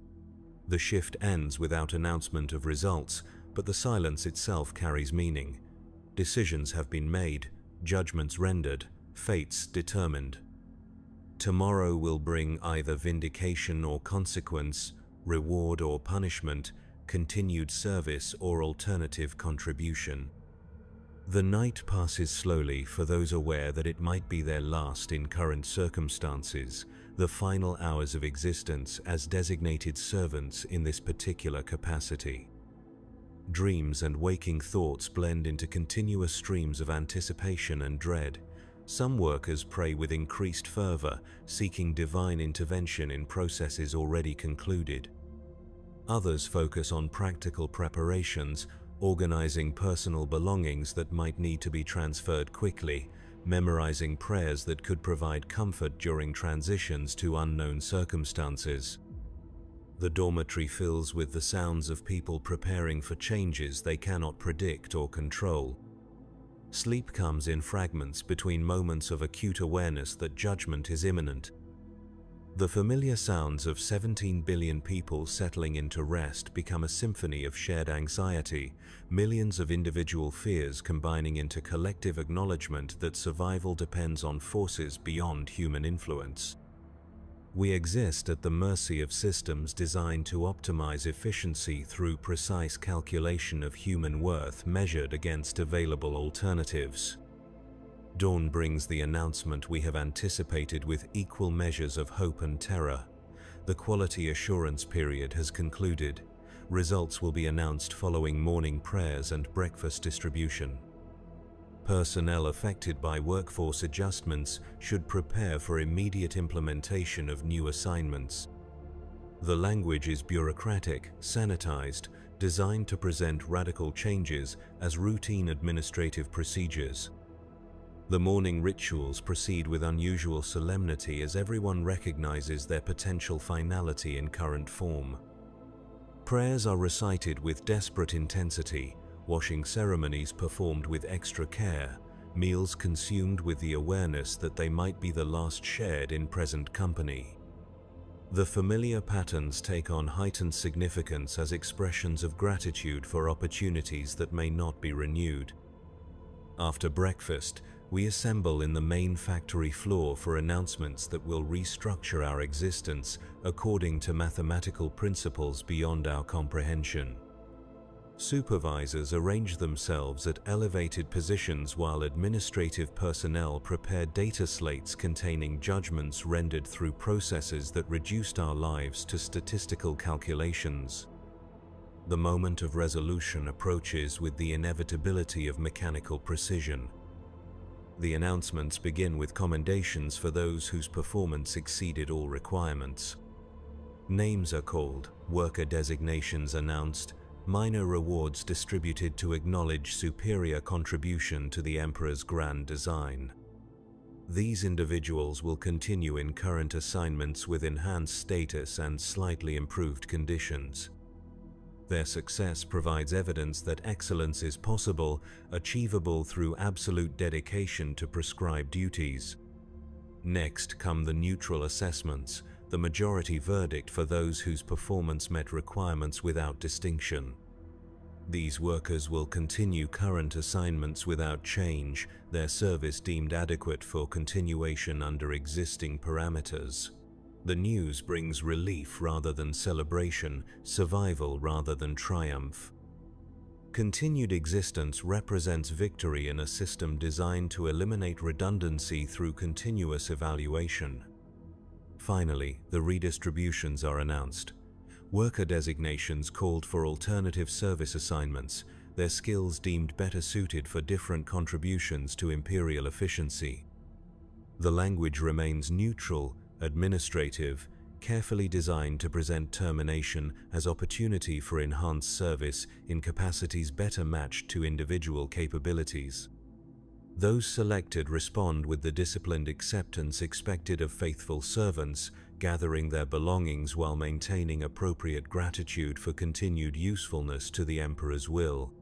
Speaker 1: The shift ends without announcement of results, but the silence itself carries meaning. Decisions have been made, judgments rendered, fates determined. Tomorrow will bring either vindication or consequence, reward or punishment, continued service or alternative contribution. The night passes slowly for those aware that it might be their last in current circumstances, the final hours of existence as designated servants in this particular capacity. Dreams and waking thoughts blend into continuous streams of anticipation and dread. Some workers pray with increased fervor, seeking divine intervention in processes already concluded. Others focus on practical preparations, organizing personal belongings that might need to be transferred quickly, memorizing prayers that could provide comfort during transitions to unknown circumstances. The dormitory fills with the sounds of people preparing for changes they cannot predict or control. Sleep comes in fragments between moments of acute awareness that judgment is imminent. The familiar sounds of 17 billion people settling into rest become a symphony of shared anxiety, millions of individual fears combining into collective acknowledgement that survival depends on forces beyond human influence. We exist at the mercy of systems designed to optimize efficiency through precise calculation of human worth measured against available alternatives. Dawn brings the announcement we have anticipated with equal measures of hope and terror. The quality assurance period has concluded. Results will be announced following morning prayers and breakfast distribution. Personnel affected by workforce adjustments should prepare for immediate implementation of new assignments. The language is bureaucratic, sanitized, designed to present radical changes as routine administrative procedures. The morning rituals proceed with unusual solemnity as everyone recognizes their potential finality in current form. Prayers are recited with desperate intensity, washing ceremonies performed with extra care, meals consumed with the awareness that they might be the last shared in present company. The familiar patterns take on heightened significance as expressions of gratitude for opportunities that may not be renewed. After breakfast, we assemble in the main factory floor for announcements that will restructure our existence according to mathematical principles beyond our comprehension. Supervisors arrange themselves at elevated positions while administrative personnel prepare data slates containing judgments rendered through processes that reduced our lives to statistical calculations. The moment of resolution approaches with the inevitability of mechanical precision. The announcements begin with commendations for those whose performance exceeded all requirements. Names are called, worker designations announced, minor rewards distributed to acknowledge superior contribution to the Emperor's grand design. These individuals will continue in current assignments with enhanced status and slightly improved conditions. Their success provides evidence that excellence is possible, achievable through absolute dedication to prescribed duties. Next come the neutral assessments, the majority verdict for those whose performance met requirements without distinction. These workers will continue current assignments without change, their service deemed adequate for continuation under existing parameters. The news brings relief rather than celebration, survival rather than triumph. Continued existence represents victory in a system designed to eliminate redundancy through continuous evaluation. Finally, the redistributions are announced. Worker designations called for alternative service assignments, their skills deemed better suited for different contributions to Imperial efficiency. The language remains neutral, administrative, carefully designed to present termination as opportunity for enhanced service in capacities better matched to individual capabilities. Those selected respond with the disciplined acceptance expected of faithful servants, gathering their belongings while maintaining appropriate gratitude for continued usefulness to the Emperor's will.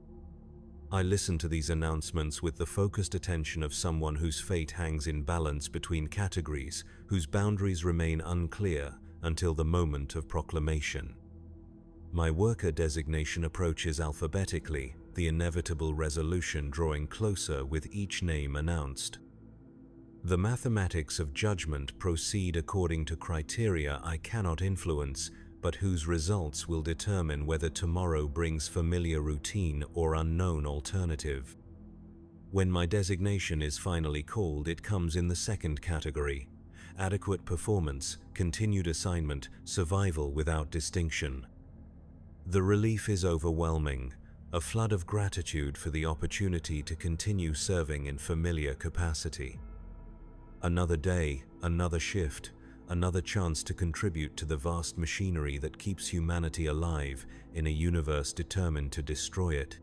Speaker 1: I listen to these announcements with the focused attention of someone whose fate hangs in balance between categories, whose boundaries remain unclear until the moment of proclamation. My worker designation approaches alphabetically, the inevitable resolution drawing closer with each name announced. The mathematics of judgment proceed according to criteria I cannot influence, but whose results will determine whether tomorrow brings familiar routine or unknown alternative. When my designation is finally called, it comes in the second category: adequate performance, continued assignment, survival without distinction. The relief is overwhelming, a flood of gratitude for the opportunity to continue serving in familiar capacity. Another day, another shift, another chance to contribute to the vast machinery that keeps humanity alive in a universe determined to destroy it.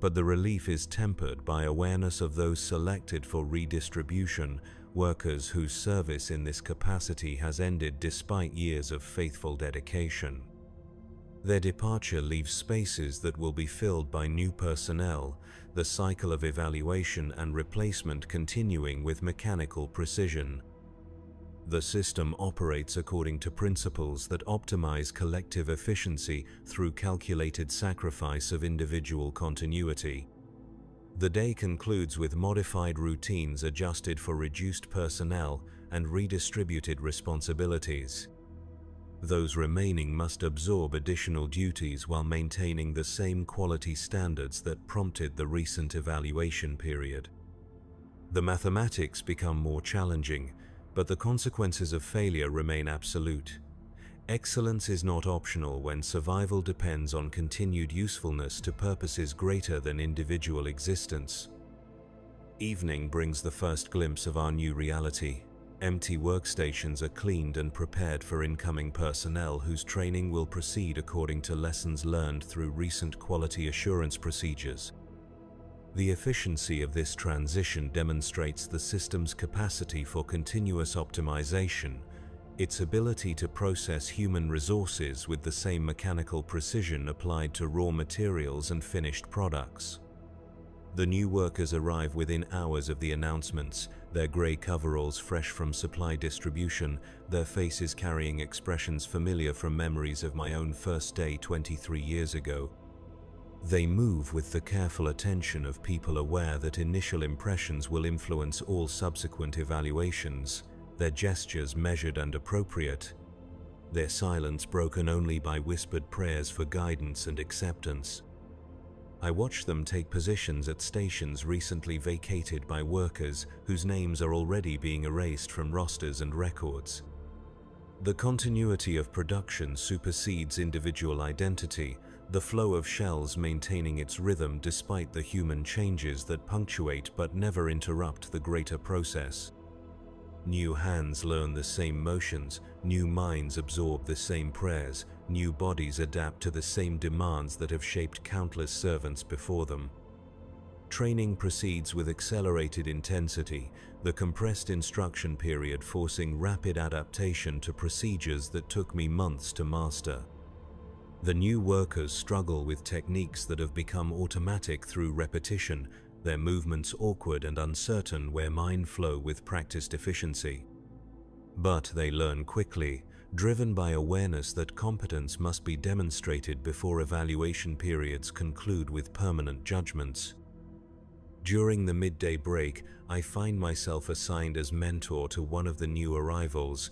Speaker 1: But the relief is tempered by awareness of those selected for redistribution, workers whose service in this capacity has ended despite years of faithful dedication. Their departure leaves spaces that will be filled by new personnel, the cycle of evaluation and replacement continuing with mechanical precision. The system operates according to principles that optimize collective efficiency through calculated sacrifice of individual continuity. The day concludes with modified routines adjusted for reduced personnel and redistributed responsibilities. Those remaining must absorb additional duties while maintaining the same quality standards that prompted the recent evaluation period. The mathematics become more challenging, but the consequences of failure remain absolute. Excellence is not optional when survival depends on continued usefulness to purposes greater than individual existence. Evening brings the first glimpse of our new reality. Empty workstations are cleaned and prepared for incoming personnel whose training will proceed according to lessons learned through recent quality assurance procedures. The efficiency of this transition demonstrates the system's capacity for continuous optimization, its ability to process human resources with the same mechanical precision applied to raw materials and finished products. The new workers arrive within hours of the announcements, their grey coveralls fresh from supply distribution, their faces carrying expressions familiar from memories of my own first day 23 years ago. They move with the careful attention of people aware that initial impressions will influence all subsequent evaluations, their gestures measured and appropriate, their silence broken only by whispered prayers for guidance and acceptance. I watch them take positions at stations recently vacated by workers whose names are already being erased from rosters and records. The continuity of production supersedes individual identity, the flow of shells maintaining its rhythm despite the human changes that punctuate but never interrupt the greater process. New hands learn the same motions, new minds absorb the same prayers, new bodies adapt to the same demands that have shaped countless servants before them. Training proceeds with accelerated intensity, the compressed instruction period forcing rapid adaptation to procedures that took me months to master. The new workers struggle with techniques that have become automatic through repetition, their movements awkward and uncertain where mine flow with practiced efficiency. But they learn quickly, driven by awareness that competence must be demonstrated before evaluation periods conclude with permanent judgments. During the midday break, I find myself assigned as mentor to one of the new arrivals,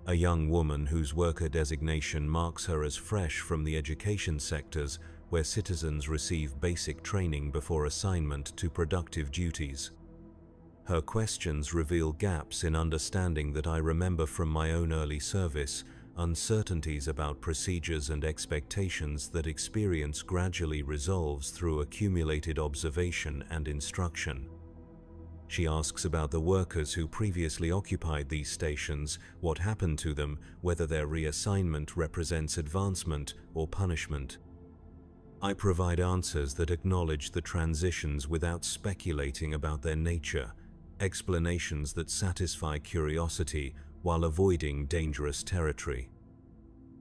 Speaker 1: a young woman whose worker designation marks her as fresh from the education sectors where citizens receive basic training before assignment to productive duties. Her questions reveal gaps in understanding that I remember from my own early service, uncertainties about procedures and expectations that experience gradually resolves through accumulated observation and instruction. She asks about the workers who previously occupied these stations, what happened to them, whether their reassignment represents advancement or punishment. I provide answers that acknowledge the transitions without speculating about their nature, explanations that satisfy curiosity while avoiding dangerous territory.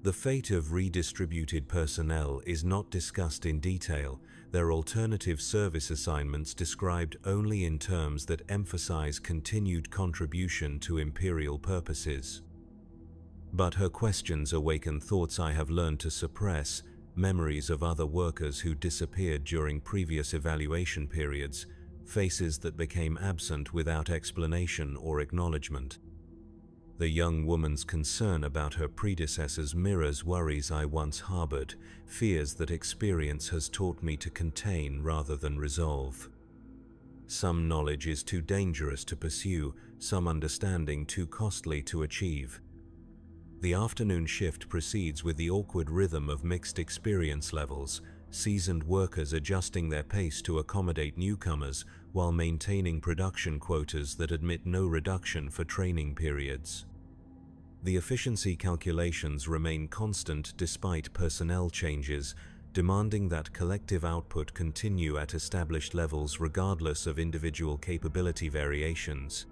Speaker 1: The fate of redistributed personnel is not discussed in detail, their alternative service assignments described only in terms that emphasize continued contribution to Imperial purposes. But her questions awaken thoughts I have learned to suppress, memories of other workers who disappeared during previous evaluation periods, faces that became absent without explanation or acknowledgement. The young woman's concern about her predecessors mirrors worries I once harbored, fears that experience has taught me to contain rather than resolve. Some knowledge is too dangerous to pursue, some understanding too costly to achieve. The afternoon shift proceeds with the awkward rhythm of mixed experience levels, seasoned workers adjusting their pace to accommodate newcomers while maintaining production quotas that admit no reduction for training periods. The efficiency calculations remain constant despite personnel changes, demanding that collective output continue at established levels regardless of individual capability variations.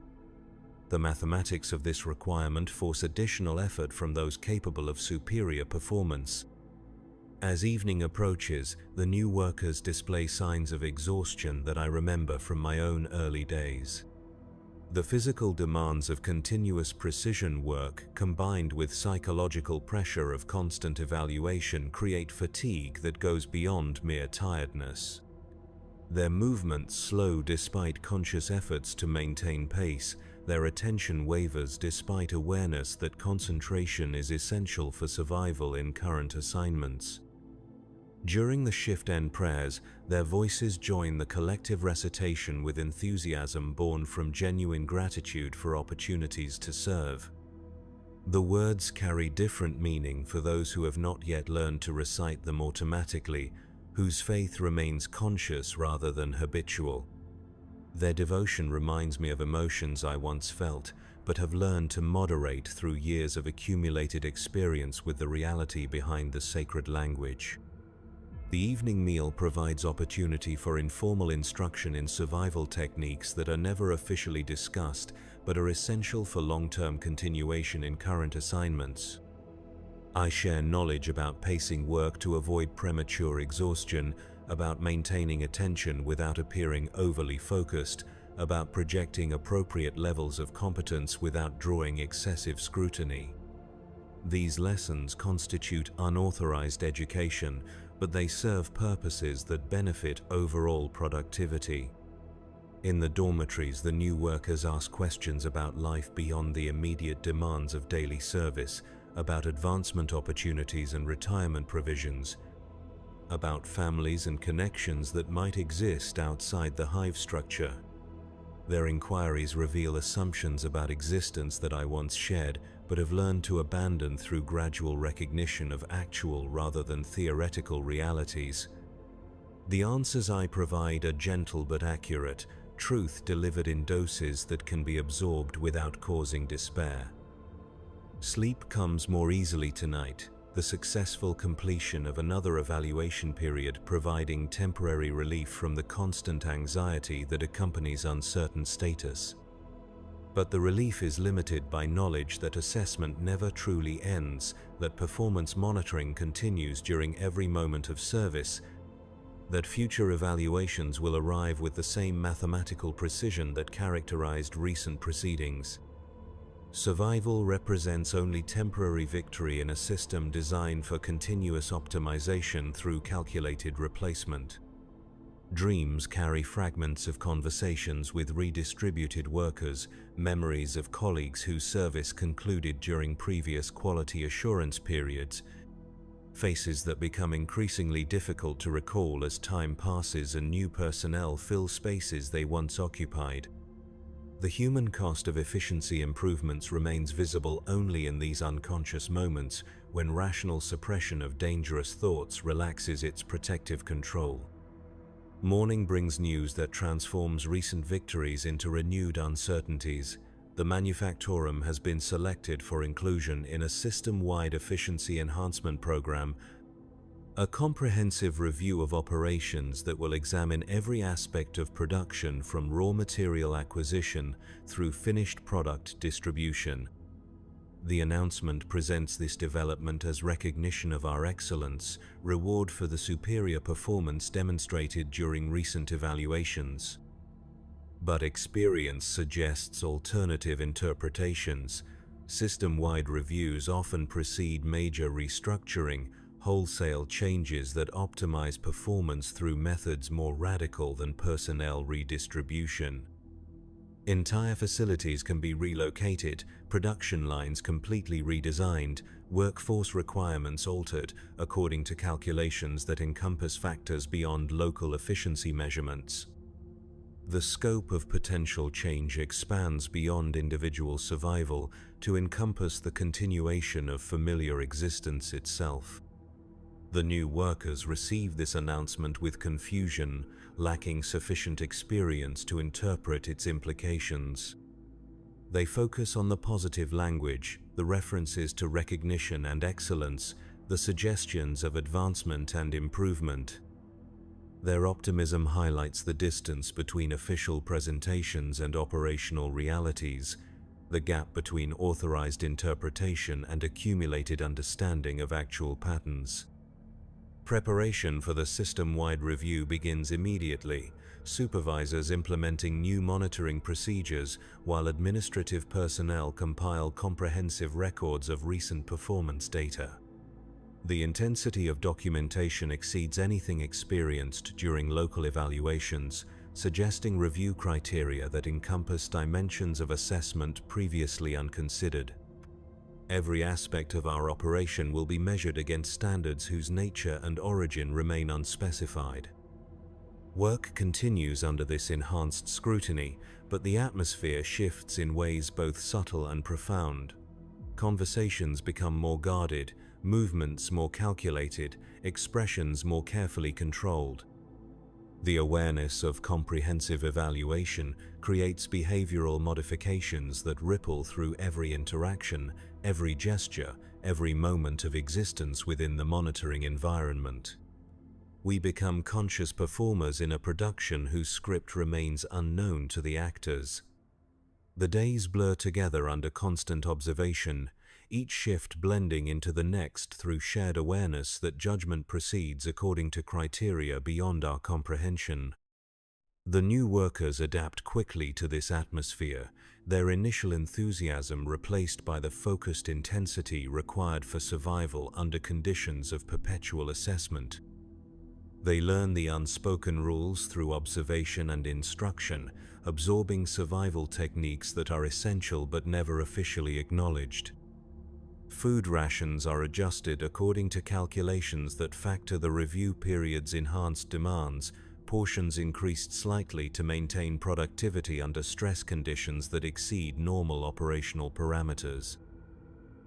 Speaker 1: The mathematics of this requirement force additional effort from those capable of superior performance. As evening approaches, the new workers display signs of exhaustion that I remember from my own early days. The physical demands of continuous precision work combined with psychological pressure of constant evaluation create fatigue that goes beyond mere tiredness. Their movements slow despite conscious efforts to maintain pace, their attention wavers despite awareness that concentration is essential for survival in current assignments. During the shift-end prayers, their voices join the collective recitation with enthusiasm born from genuine gratitude for opportunities to serve. The words carry different meaning for those who have not yet learned to recite them automatically, whose faith remains conscious rather than habitual. Their devotion reminds me of emotions I once felt, but have learned to moderate through years of accumulated experience with the reality behind the sacred language. The evening meal provides opportunity for informal instruction in survival techniques that are never officially discussed, but are essential for long-term continuation in current assignments. I share knowledge about pacing work to avoid premature exhaustion, about maintaining attention without appearing overly focused, about projecting appropriate levels of competence without drawing excessive scrutiny. These lessons constitute unauthorized education, but they serve purposes that benefit overall productivity. In the dormitories, the new workers ask questions about life beyond the immediate demands of daily service, about advancement opportunities and retirement provisions, about families and connections that might exist outside the Hive structure. Their inquiries reveal assumptions about existence that I once shared, but have learned to abandon through gradual recognition of actual rather than theoretical realities. The answers I provide are gentle but accurate, truth delivered in doses that can be absorbed without causing despair. Sleep comes more easily tonight, the successful completion of another evaluation period providing temporary relief from the constant anxiety that accompanies uncertain status. But the relief is limited by knowledge that assessment never truly ends, that performance monitoring continues during every moment of service, that future evaluations will arrive with the same mathematical precision that characterized recent proceedings. Survival represents only temporary victory in a system designed for continuous optimization through calculated replacement. Dreams carry fragments of conversations with redistributed workers, memories of colleagues whose service concluded during previous quality assurance periods, faces that become increasingly difficult to recall as time passes and new personnel fill spaces they once occupied. The human cost of efficiency improvements remains visible only in these unconscious moments when rational suppression of dangerous thoughts relaxes its protective control. Morning brings news that transforms recent victories into renewed uncertainties. The Manufactorum has been selected for inclusion in a system-wide efficiency enhancement program, a comprehensive review of operations that will examine every aspect of production from raw material acquisition through finished product distribution. The announcement presents this development as recognition of our excellence, reward for the superior performance demonstrated during recent evaluations. But experience suggests alternative interpretations. System-wide reviews often precede major restructuring, wholesale changes that optimize performance through methods more radical than personnel redistribution. Entire facilities can be relocated, production lines completely redesigned, workforce requirements altered according to calculations that encompass factors beyond local efficiency measurements. The scope of potential change expands beyond individual survival to encompass the continuation of familiar existence itself. The new workers receive this announcement with confusion, lacking sufficient experience to interpret its implications. They focus on the positive language, the references to recognition and excellence, the suggestions of advancement and improvement. Their optimism highlights the distance between official presentations and operational realities, the gap between authorized interpretation and accumulated understanding of actual patterns. Preparation for the system-wide review begins immediately, supervisors implementing new monitoring procedures while administrative personnel compile comprehensive records of recent performance data. The intensity of documentation exceeds anything experienced during local evaluations, suggesting review criteria that encompass dimensions of assessment previously unconsidered. Every aspect of our operation will be measured against standards whose nature and origin remain unspecified. Work continues under this enhanced scrutiny, but the atmosphere shifts in ways both subtle and profound. Conversations become more guarded, movements more calculated, expressions more carefully controlled. The awareness of comprehensive evaluation creates behavioral modifications that ripple through every interaction, every gesture, every moment of existence within the monitoring environment. We become conscious performers in a production whose script remains unknown to the actors. The days blur together under constant observation, each shift blending into the next through shared awareness that judgment proceeds according to criteria beyond our comprehension. The new workers adapt quickly to this atmosphere, their initial enthusiasm replaced by the focused intensity required for survival under conditions of perpetual assessment. They learn the unspoken rules through observation and instruction, absorbing survival techniques that are essential but never officially acknowledged. Food rations are adjusted according to calculations that factor the review period's enhanced demands, portions increased slightly to maintain productivity under stress conditions that exceed normal operational parameters.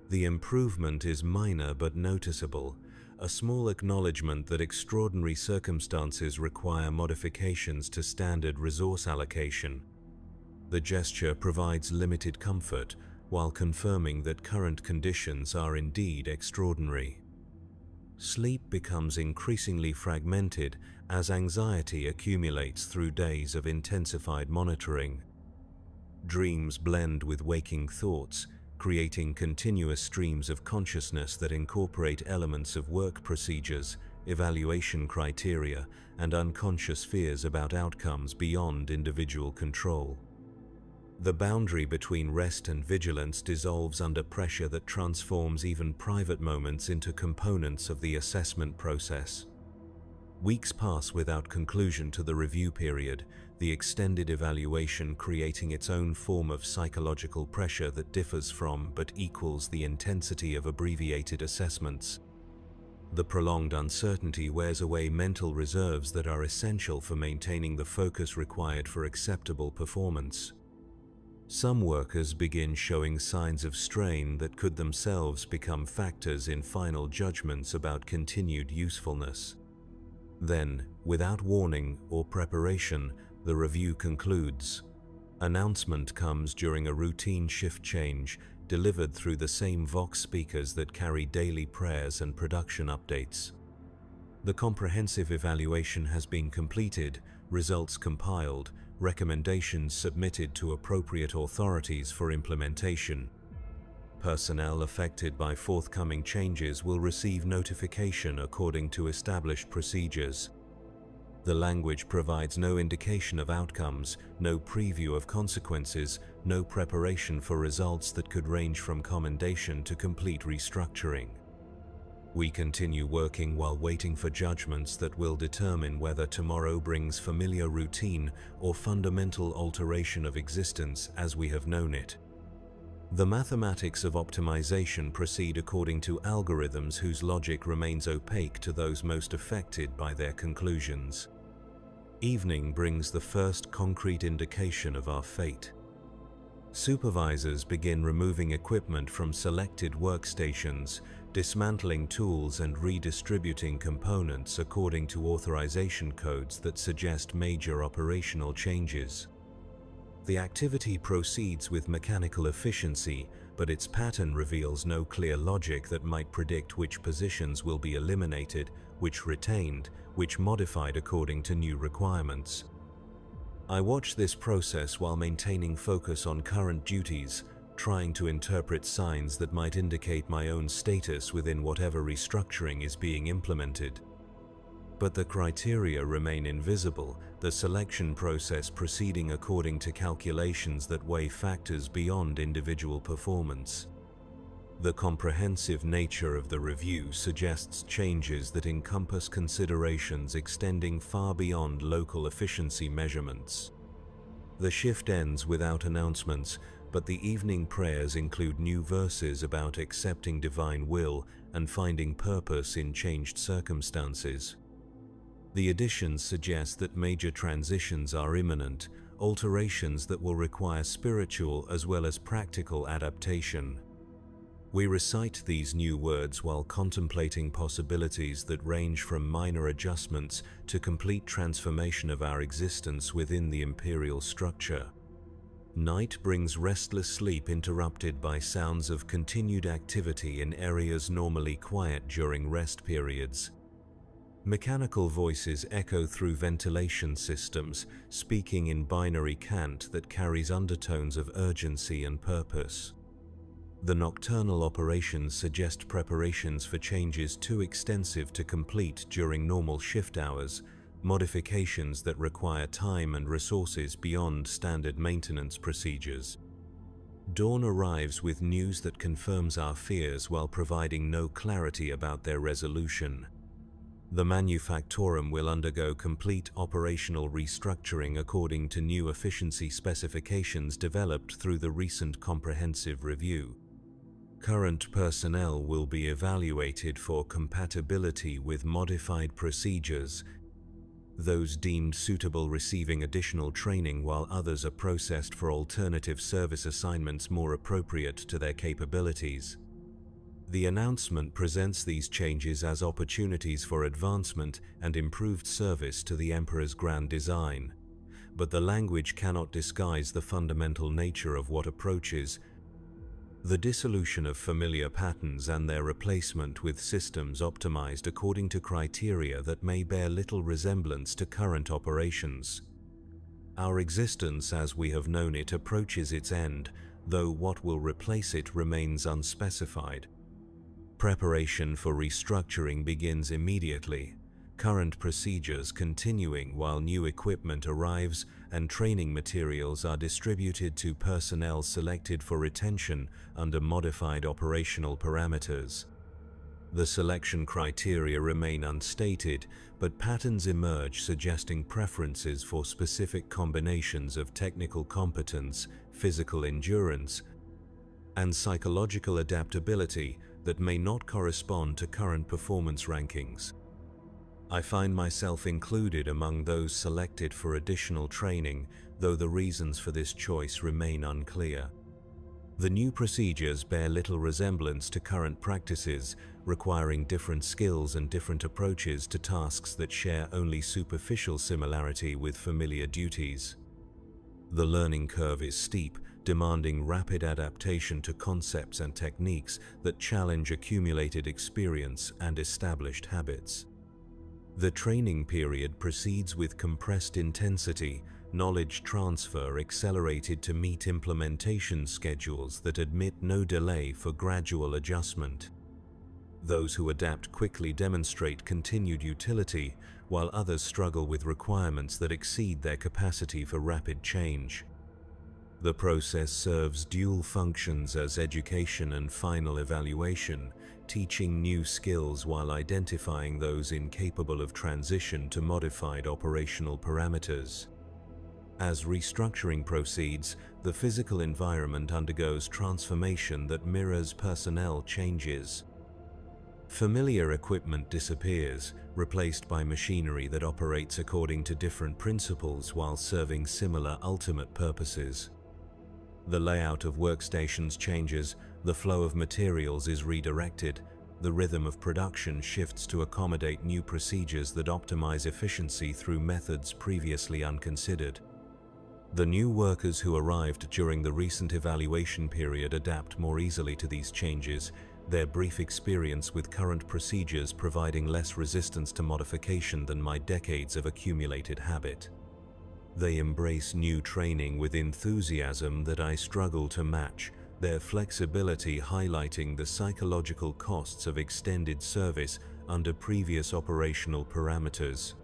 Speaker 1: The improvement is minor but noticeable, a small acknowledgement that extraordinary circumstances require modifications to standard resource allocation. The gesture provides limited comfort, while confirming that current conditions are indeed extraordinary. Sleep becomes increasingly fragmented as anxiety accumulates through days of intensified monitoring. Dreams blend with waking thoughts, creating continuous streams of consciousness that incorporate elements of work procedures, evaluation criteria, and unconscious fears about outcomes beyond individual control. The boundary between rest and vigilance dissolves under pressure that transforms even private moments into components of the assessment process. Weeks pass without conclusion to the review period, the extended evaluation creating its own form of psychological pressure that differs from but equals the intensity of abbreviated assessments. The prolonged uncertainty wears away mental reserves that are essential for maintaining the focus required for acceptable performance. Some workers begin showing signs of strain that could themselves become factors in final judgments about continued usefulness. Then, without warning or preparation, the review concludes. Announcement comes during a routine shift change, delivered through the same Vox speakers that carry daily prayers and production updates. The comprehensive evaluation has been completed, results compiled, recommendations submitted to appropriate authorities for implementation. Personnel affected by forthcoming changes will receive notification according to established procedures. The language provides no indication of outcomes, no preview of consequences, no preparation for results that could range from commendation to complete restructuring. We continue working while waiting for judgments that will determine whether tomorrow brings familiar routine or fundamental alteration of existence as we have known it. The mathematics of optimization proceed according to algorithms whose logic remains opaque to those most affected by their conclusions. Evening brings the first concrete indication of our fate. Supervisors begin removing equipment from selected workstations, dismantling tools and redistributing components according to authorization codes that suggest major operational changes. The activity proceeds with mechanical efficiency, but its pattern reveals no clear logic that might predict which positions will be eliminated, which retained, which modified according to new requirements. I watch this process while maintaining focus on current duties, trying to interpret signs that might indicate my own status within whatever restructuring is being implemented. But the criteria remain invisible, the selection process proceeding according to calculations that weigh factors beyond individual performance. The comprehensive nature of the review suggests changes that encompass considerations extending far beyond local efficiency measurements. The shift ends without announcements, but the evening prayers include new verses about accepting divine will and finding purpose in changed circumstances. The additions suggest that major transitions are imminent, alterations that will require spiritual as well as practical adaptation. We recite these new words while contemplating possibilities that range from minor adjustments to complete transformation of our existence within the Imperial structure. Night brings restless sleep interrupted by sounds of continued activity in areas normally quiet during rest periods. Mechanical voices echo through ventilation systems, speaking in binary cant that carries undertones of urgency and purpose. The nocturnal operations suggest preparations for changes too extensive to complete during normal shift hours, modifications that require time and resources beyond standard maintenance procedures. Dawn arrives with news that confirms our fears while providing no clarity about their resolution. The Manufactorum will undergo complete operational restructuring according to new efficiency specifications developed through the recent comprehensive review. Current personnel will be evaluated for compatibility with modified procedures, those deemed suitable receiving additional training while others are processed for alternative service assignments more appropriate to their capabilities. The announcement presents these changes as opportunities for advancement and improved service to the Emperor's grand design, but the language cannot disguise the fundamental nature of what approaches: the dissolution of familiar patterns and their replacement with systems optimized according to criteria that may bear little resemblance to current operations. Our existence as we have known it approaches its end, though what will replace it remains unspecified. Preparation for restructuring begins immediately, current procedures continuing while new equipment arrives and training materials are distributed to personnel selected for retention under modified operational parameters. The selection criteria remain unstated, but patterns emerge suggesting preferences for specific combinations of technical competence, physical endurance, and psychological adaptability that may not correspond to current performance rankings. I find myself included among those selected for additional training, though the reasons for this choice remain unclear. The new procedures bear little resemblance to current practices, requiring different skills and different approaches to tasks that share only superficial similarity with familiar duties. The learning curve is steep, demanding rapid adaptation to concepts and techniques that challenge accumulated experience and established habits. The training period proceeds with compressed intensity, knowledge transfer accelerated to meet implementation schedules that admit no delay for gradual adjustment. Those who adapt quickly demonstrate continued utility, while others struggle with requirements that exceed their capacity for rapid change. The process serves dual functions as education and final evaluation, teaching new skills while identifying those incapable of transition to modified operational parameters. As restructuring proceeds, the physical environment undergoes transformation that mirrors personnel changes. Familiar equipment disappears, replaced by machinery that operates according to different principles while serving similar ultimate purposes. The layout of workstations changes, the flow of materials is redirected, the rhythm of production shifts to accommodate new procedures that optimize efficiency through methods previously unconsidered. The new workers who arrived during the recent evaluation period adapt more easily to these changes, their brief experience with current procedures providing less resistance to modification than my decades of accumulated habit. They embrace new training with enthusiasm that I struggle to match, their flexibility highlighting the psychological costs of extended service under previous operational parameters.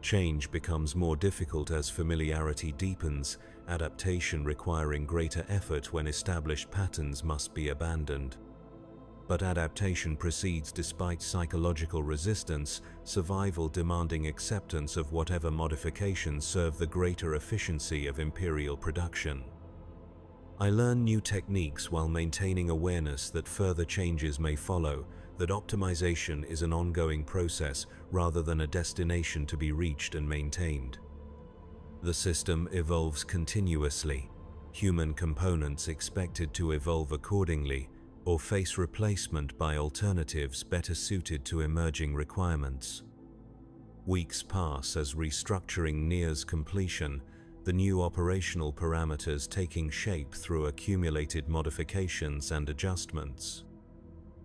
Speaker 1: Change becomes more difficult as familiarity deepens, adaptation requiring greater effort when established patterns must be abandoned. But adaptation proceeds despite psychological resistance, survival demanding acceptance of whatever modifications serve the greater efficiency of Imperial production. I learn new techniques while maintaining awareness that further changes may follow, that optimization is an ongoing process rather than a destination to be reached and maintained. The system evolves continuously, human components expected to evolve accordingly, or face replacement by alternatives better suited to emerging requirements. Weeks pass as restructuring nears completion, the new operational parameters taking shape through accumulated modifications and adjustments.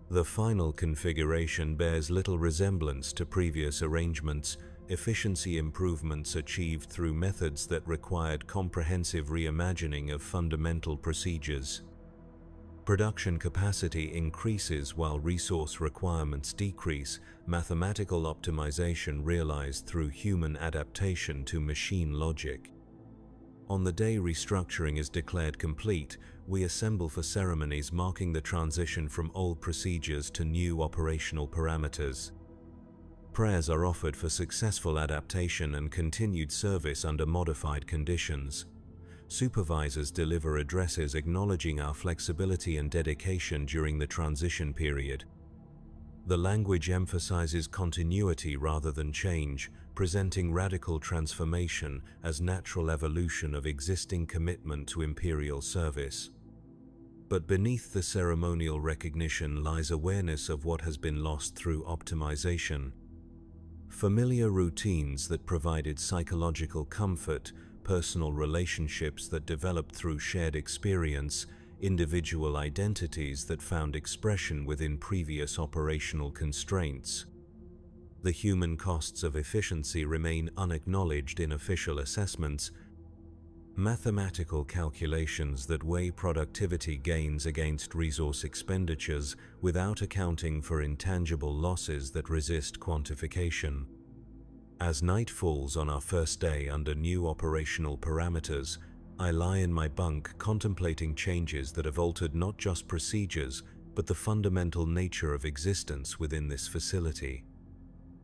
Speaker 1: The final configuration bears little resemblance to previous arrangements, efficiency improvements achieved through methods that required comprehensive reimagining of fundamental procedures. Production capacity increases while resource requirements decrease, mathematical optimization realized through human adaptation to machine logic. On the day restructuring is declared complete, we assemble for ceremonies marking the transition from old procedures to new operational parameters. Prayers are offered for successful adaptation and continued service under modified conditions. Supervisors deliver addresses acknowledging our flexibility and dedication during the transition period. The language emphasizes continuity rather than change, presenting radical transformation as natural evolution of existing commitment to Imperial service. But beneath the ceremonial recognition lies awareness of what has been lost through optimization. Familiar routines that provided psychological comfort, personal relationships that developed through shared experience, individual identities that found expression within previous operational constraints. The human costs of efficiency remain unacknowledged in official assessments, mathematical calculations that weigh productivity gains against resource expenditures without accounting for intangible losses that resist quantification. As night falls on our first day under new operational parameters, I lie in my bunk contemplating changes that have altered not just procedures, but the fundamental nature of existence within this facility.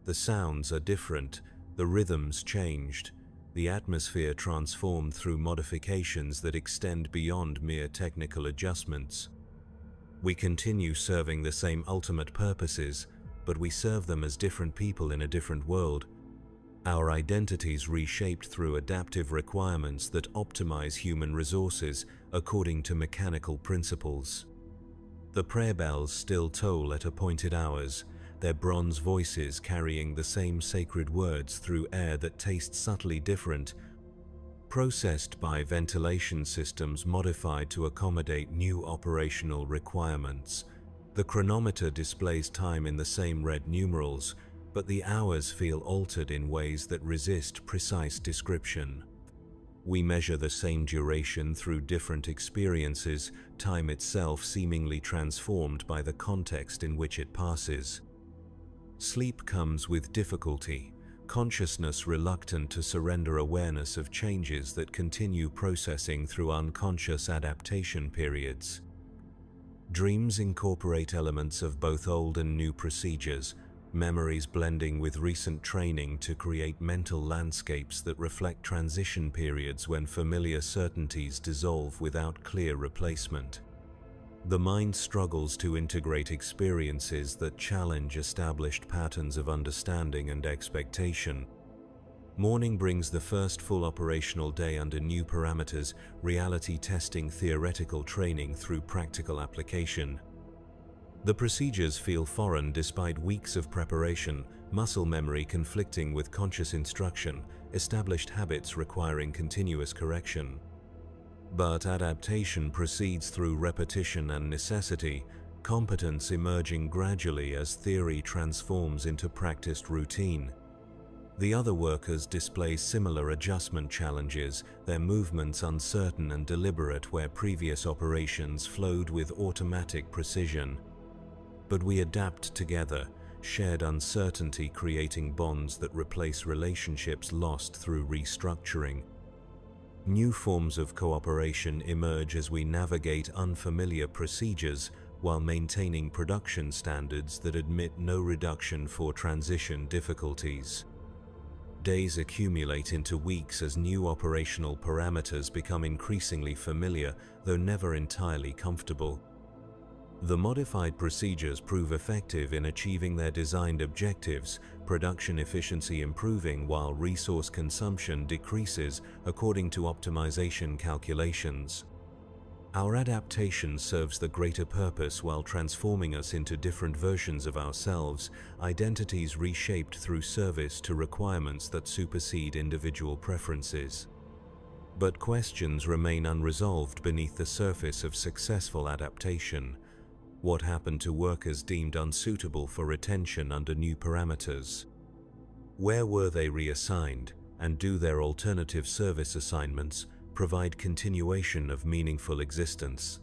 Speaker 1: The sounds are different, the rhythms changed, the atmosphere transformed through modifications that extend beyond mere technical adjustments. We continue serving the same ultimate purposes, but we serve them as different people in a different world. Our identities reshaped through adaptive requirements that optimize human resources according to mechanical principles. The prayer bells still toll at appointed hours, their bronze voices carrying the same sacred words through air that tastes subtly different, processed by ventilation systems modified to accommodate new operational requirements. The chronometer displays time in the same red numerals, but the hours feel altered in ways that resist precise description. We measure the same duration through different experiences, time itself seemingly transformed by the context in which it passes. Sleep comes with difficulty, consciousness reluctant to surrender awareness of changes that continue processing through unconscious adaptation periods. Dreams incorporate elements of both old and new procedures, memories blending with recent training to create mental landscapes that reflect transition periods when familiar certainties dissolve without clear replacement. The mind struggles to integrate experiences that challenge established patterns of understanding and expectation. Morning brings the first full operational day under new parameters, reality testing theoretical training through practical application. The procedures feel foreign despite weeks of preparation, muscle memory conflicting with conscious instruction, established habits requiring continuous correction. But adaptation proceeds through repetition and necessity, competence emerging gradually as theory transforms into practiced routine. The other workers display similar adjustment challenges, their movements uncertain and deliberate where previous operations flowed with automatic precision. But we adapt together, shared uncertainty creating bonds that replace relationships lost through restructuring. New forms of cooperation emerge as we navigate unfamiliar procedures while maintaining production standards that admit no reduction for transition difficulties. Days accumulate into weeks as new operational parameters become increasingly familiar, though never entirely comfortable. The modified procedures prove effective in achieving their designed objectives, production efficiency improving while resource consumption decreases according to optimization calculations. Our adaptation serves the greater purpose while transforming us into different versions of ourselves, identities reshaped through service to requirements that supersede individual preferences. But questions remain unresolved beneath the surface of successful adaptation. What happened to workers deemed unsuitable for retention under new parameters? Where were they reassigned, and do their alternative service assignments provide continuation of meaningful existence?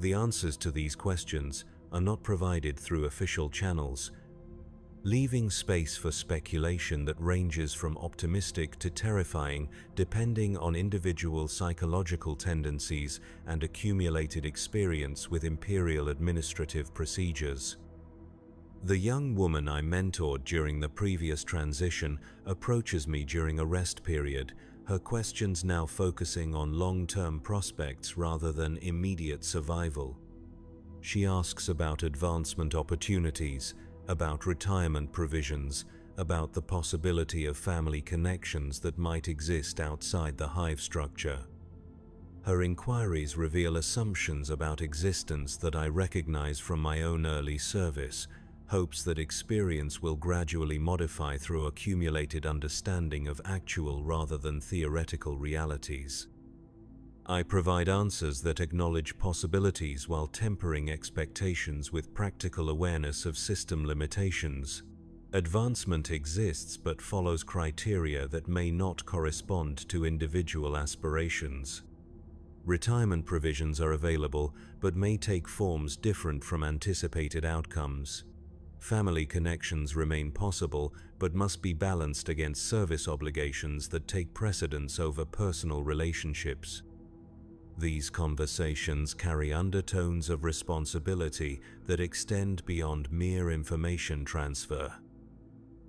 Speaker 1: The answers to these questions are not provided through official channels, leaving space for speculation that ranges from optimistic to terrifying depending on individual psychological tendencies and accumulated experience with Imperial administrative procedures. The young woman I mentored during the previous transition approaches me during a rest period, her questions now focusing on long-term prospects rather than immediate survival. She asks about advancement opportunities, about retirement provisions, about the possibility of family connections that might exist outside the Hive structure. Her inquiries reveal assumptions about existence that I recognize from my own early service, hopes that experience will gradually modify through accumulated understanding of actual rather than theoretical realities. I provide answers that acknowledge possibilities while tempering expectations with practical awareness of system limitations. Advancement exists but follows criteria that may not correspond to individual aspirations. Retirement provisions are available but may take forms different from anticipated outcomes. Family connections remain possible but must be balanced against service obligations that take precedence over personal relationships. These conversations carry undertones of responsibility that extend beyond mere information transfer.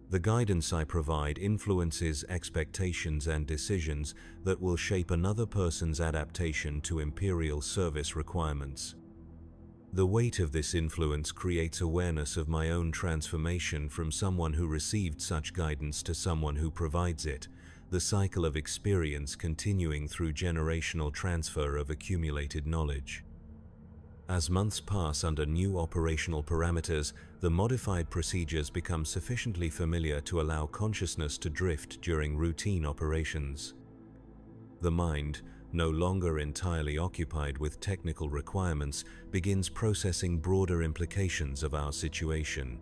Speaker 1: The guidance I provide influences expectations and decisions that will shape another person's adaptation to Imperial service requirements. The weight of this influence creates awareness of my own transformation from someone who received such guidance to someone who provides it, the cycle of experience continuing through generational transfer of accumulated knowledge. As months pass under new operational parameters, the modified procedures become sufficiently familiar to allow consciousness to drift during routine operations. The mind, no longer entirely occupied with technical requirements, begins processing broader implications of our situation.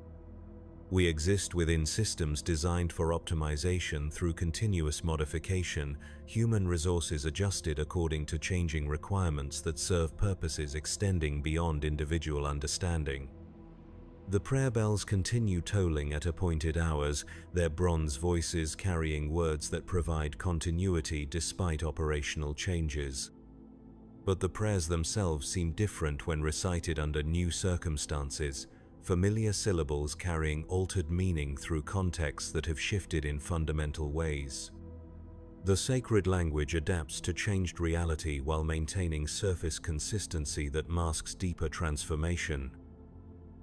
Speaker 1: We exist within systems designed for optimization through continuous modification, human resources adjusted according to changing requirements that serve purposes extending beyond individual understanding. The prayer bells continue tolling at appointed hours, their bronze voices carrying words that provide continuity despite operational changes. But the prayers themselves seem different when recited under new circumstances, familiar syllables carrying altered meaning through contexts that have shifted in fundamental ways. The sacred language adapts to changed reality while maintaining surface consistency that masks deeper transformation.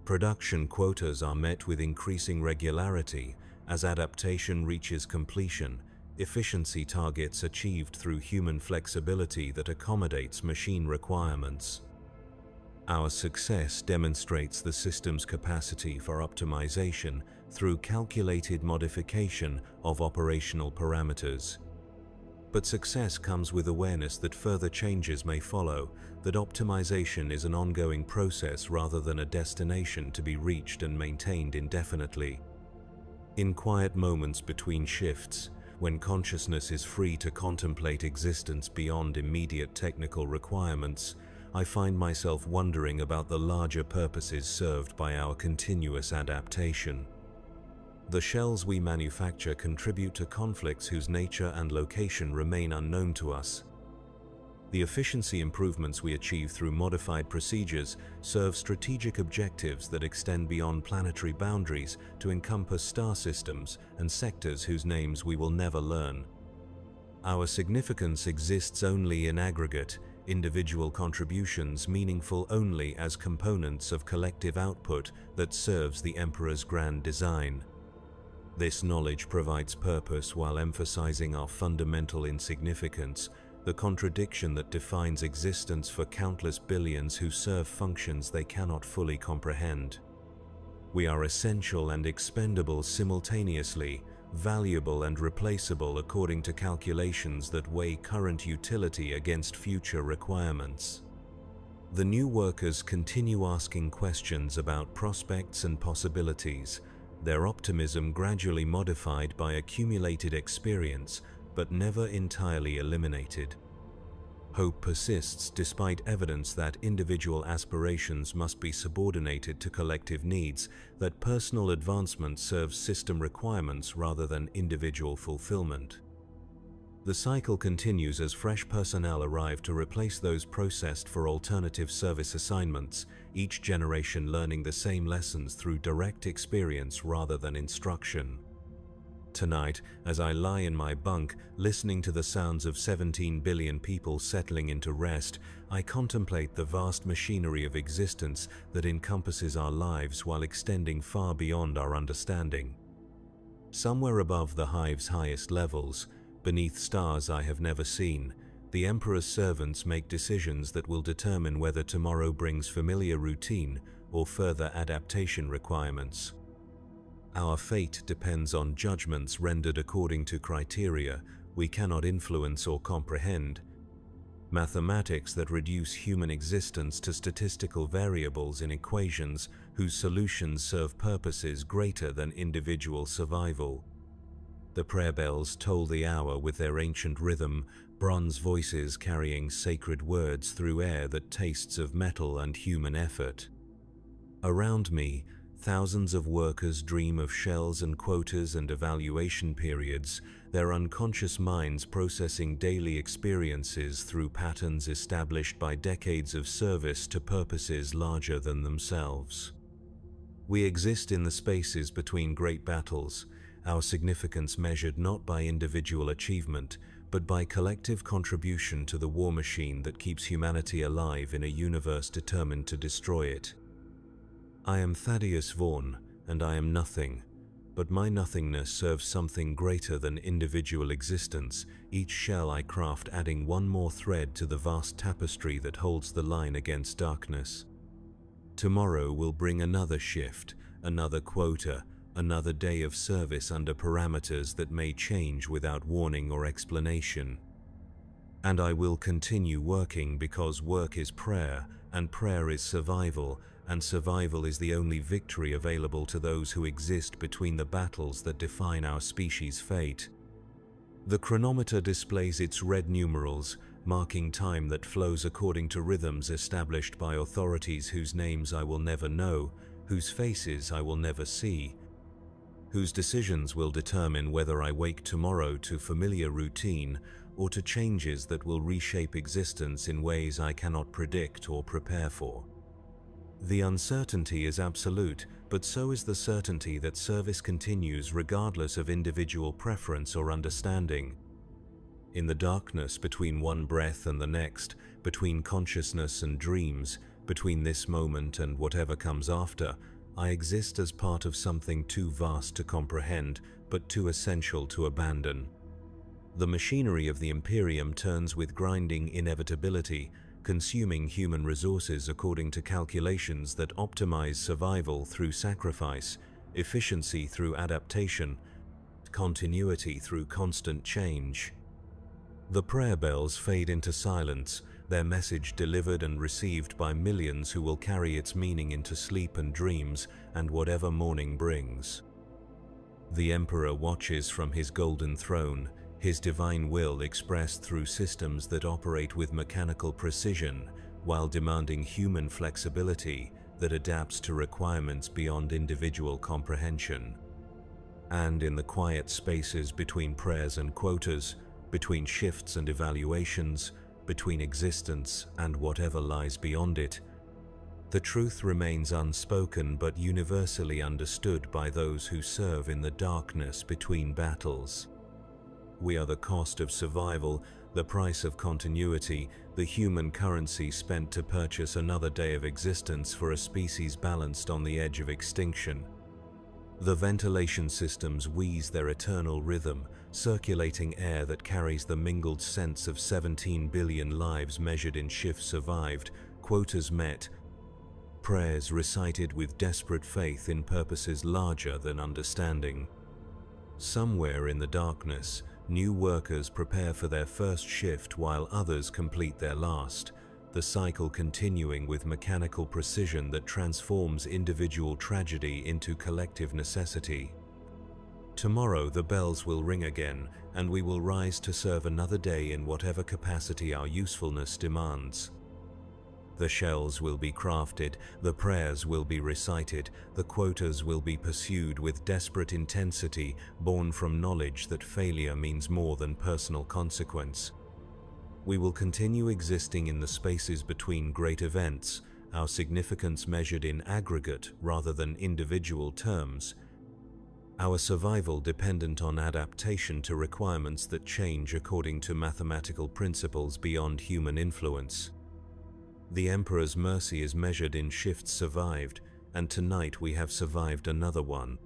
Speaker 1: Production quotas are met with increasing regularity as adaptation reaches completion, efficiency targets achieved through human flexibility that accommodates machine requirements. Our success demonstrates the system's capacity for optimization through calculated modification of operational parameters. But success comes with awareness that further changes may follow, that optimization is an ongoing process rather than a destination to be reached and maintained indefinitely. In quiet moments between shifts, when consciousness is free to contemplate existence beyond immediate technical requirements, I find myself wondering about the larger purposes served by our continuous adaptation. The shells we manufacture contribute to conflicts whose nature and location remain unknown to us. The efficiency improvements we achieve through modified procedures serve strategic objectives that extend beyond planetary boundaries to encompass star systems and sectors whose names we will never learn. Our significance exists only in aggregate, individual contributions meaningful only as components of collective output that serves the Emperor's grand design. This knowledge provides purpose while emphasizing our fundamental insignificance, the contradiction that defines existence for countless billions who serve functions they cannot fully comprehend. We are essential and expendable simultaneously, valuable and replaceable according to calculations that weigh current utility against future requirements. The new workers continue asking questions about prospects and possibilities, their optimism gradually modified by accumulated experience, but never entirely eliminated. Hope persists despite evidence that individual aspirations must be subordinated to collective needs, that personal advancement serves system requirements rather than individual fulfillment. The cycle continues as fresh personnel arrive to replace those processed for alternative service assignments, each generation learning the same lessons through direct experience rather than instruction. Tonight, as I lie in my bunk, listening to the sounds of 17 billion people settling into rest, I contemplate the vast machinery of existence that encompasses our lives while extending far beyond our understanding. Somewhere above the Hive's highest levels, beneath stars I have never seen, the Emperor's servants make decisions that will determine whether tomorrow brings familiar routine or further adaptation requirements. Our fate depends on judgments rendered according to criteria we cannot influence or comprehend, mathematics that reduce human existence to statistical variables in equations whose solutions serve purposes greater than individual survival. The prayer bells toll the hour with their ancient rhythm, bronze voices carrying sacred words through air that tastes of metal and human effort. Around me, thousands of workers dream of shells and quotas and evaluation periods, their unconscious minds processing daily experiences through patterns established by decades of service to purposes larger than themselves. We exist in the spaces between great battles, our significance measured not by individual achievement, but by collective contribution to the war machine that keeps humanity alive in a universe determined to destroy it. I am Thaddeus Vaughan, and I am nothing, but my nothingness serves something greater than individual existence, each shell I craft adding one more thread to the vast tapestry that holds the line against darkness. Tomorrow will bring another shift, another quota, another day of service under parameters that may change without warning or explanation. And I will continue working because work is prayer, and prayer is survival, and survival is the only victory available to those who exist between the battles that define our species' fate. The chronometer displays its red numerals, marking time that flows according to rhythms established by authorities whose names I will never know, whose faces I will never see, whose decisions will determine whether I wake tomorrow to familiar routine or to changes that will reshape existence in ways I cannot predict or prepare for. The uncertainty is absolute, but so is the certainty that service continues regardless of individual preference or understanding. In the darkness between one breath and the next, between consciousness and dreams, between this moment and whatever comes after, I exist as part of something too vast to comprehend, but too essential to abandon. The machinery of the Imperium turns with grinding inevitability, consuming human resources according to calculations that optimize survival through sacrifice, efficiency through adaptation, continuity through constant change. The prayer bells fade into silence, their message delivered and received by millions who will carry its meaning into sleep and dreams and whatever morning brings. The Emperor watches from his golden throne, his divine will expressed through systems that operate with mechanical precision while demanding human flexibility that adapts to requirements beyond individual comprehension. And in the quiet spaces between prayers and quotas, between shifts and evaluations, between existence and whatever lies beyond it, the truth remains unspoken but universally understood by those who serve in the darkness between battles. We are the cost of survival, the price of continuity, the human currency spent to purchase another day of existence for a species balanced on the edge of extinction. The ventilation systems wheeze their eternal rhythm, circulating air that carries the mingled sense of 17 billion lives measured in shifts survived, quotas met, prayers recited with desperate faith in purposes larger than understanding. Somewhere in the darkness, new workers prepare for their first shift while others complete their last, the cycle continuing with mechanical precision that transforms individual tragedy into collective necessity. Tomorrow the bells will ring again, and we will rise to serve another day in whatever capacity our usefulness demands. The shells will be crafted, the prayers will be recited, the quotas will be pursued with desperate intensity born from knowledge that failure means more than personal consequence. We will continue existing in the spaces between great events, our significance measured in aggregate rather than individual terms, our survival dependent on adaptation to requirements that change according to mathematical principles beyond human influence. The Emperor's mercy is measured in shifts survived, and tonight we have survived another one,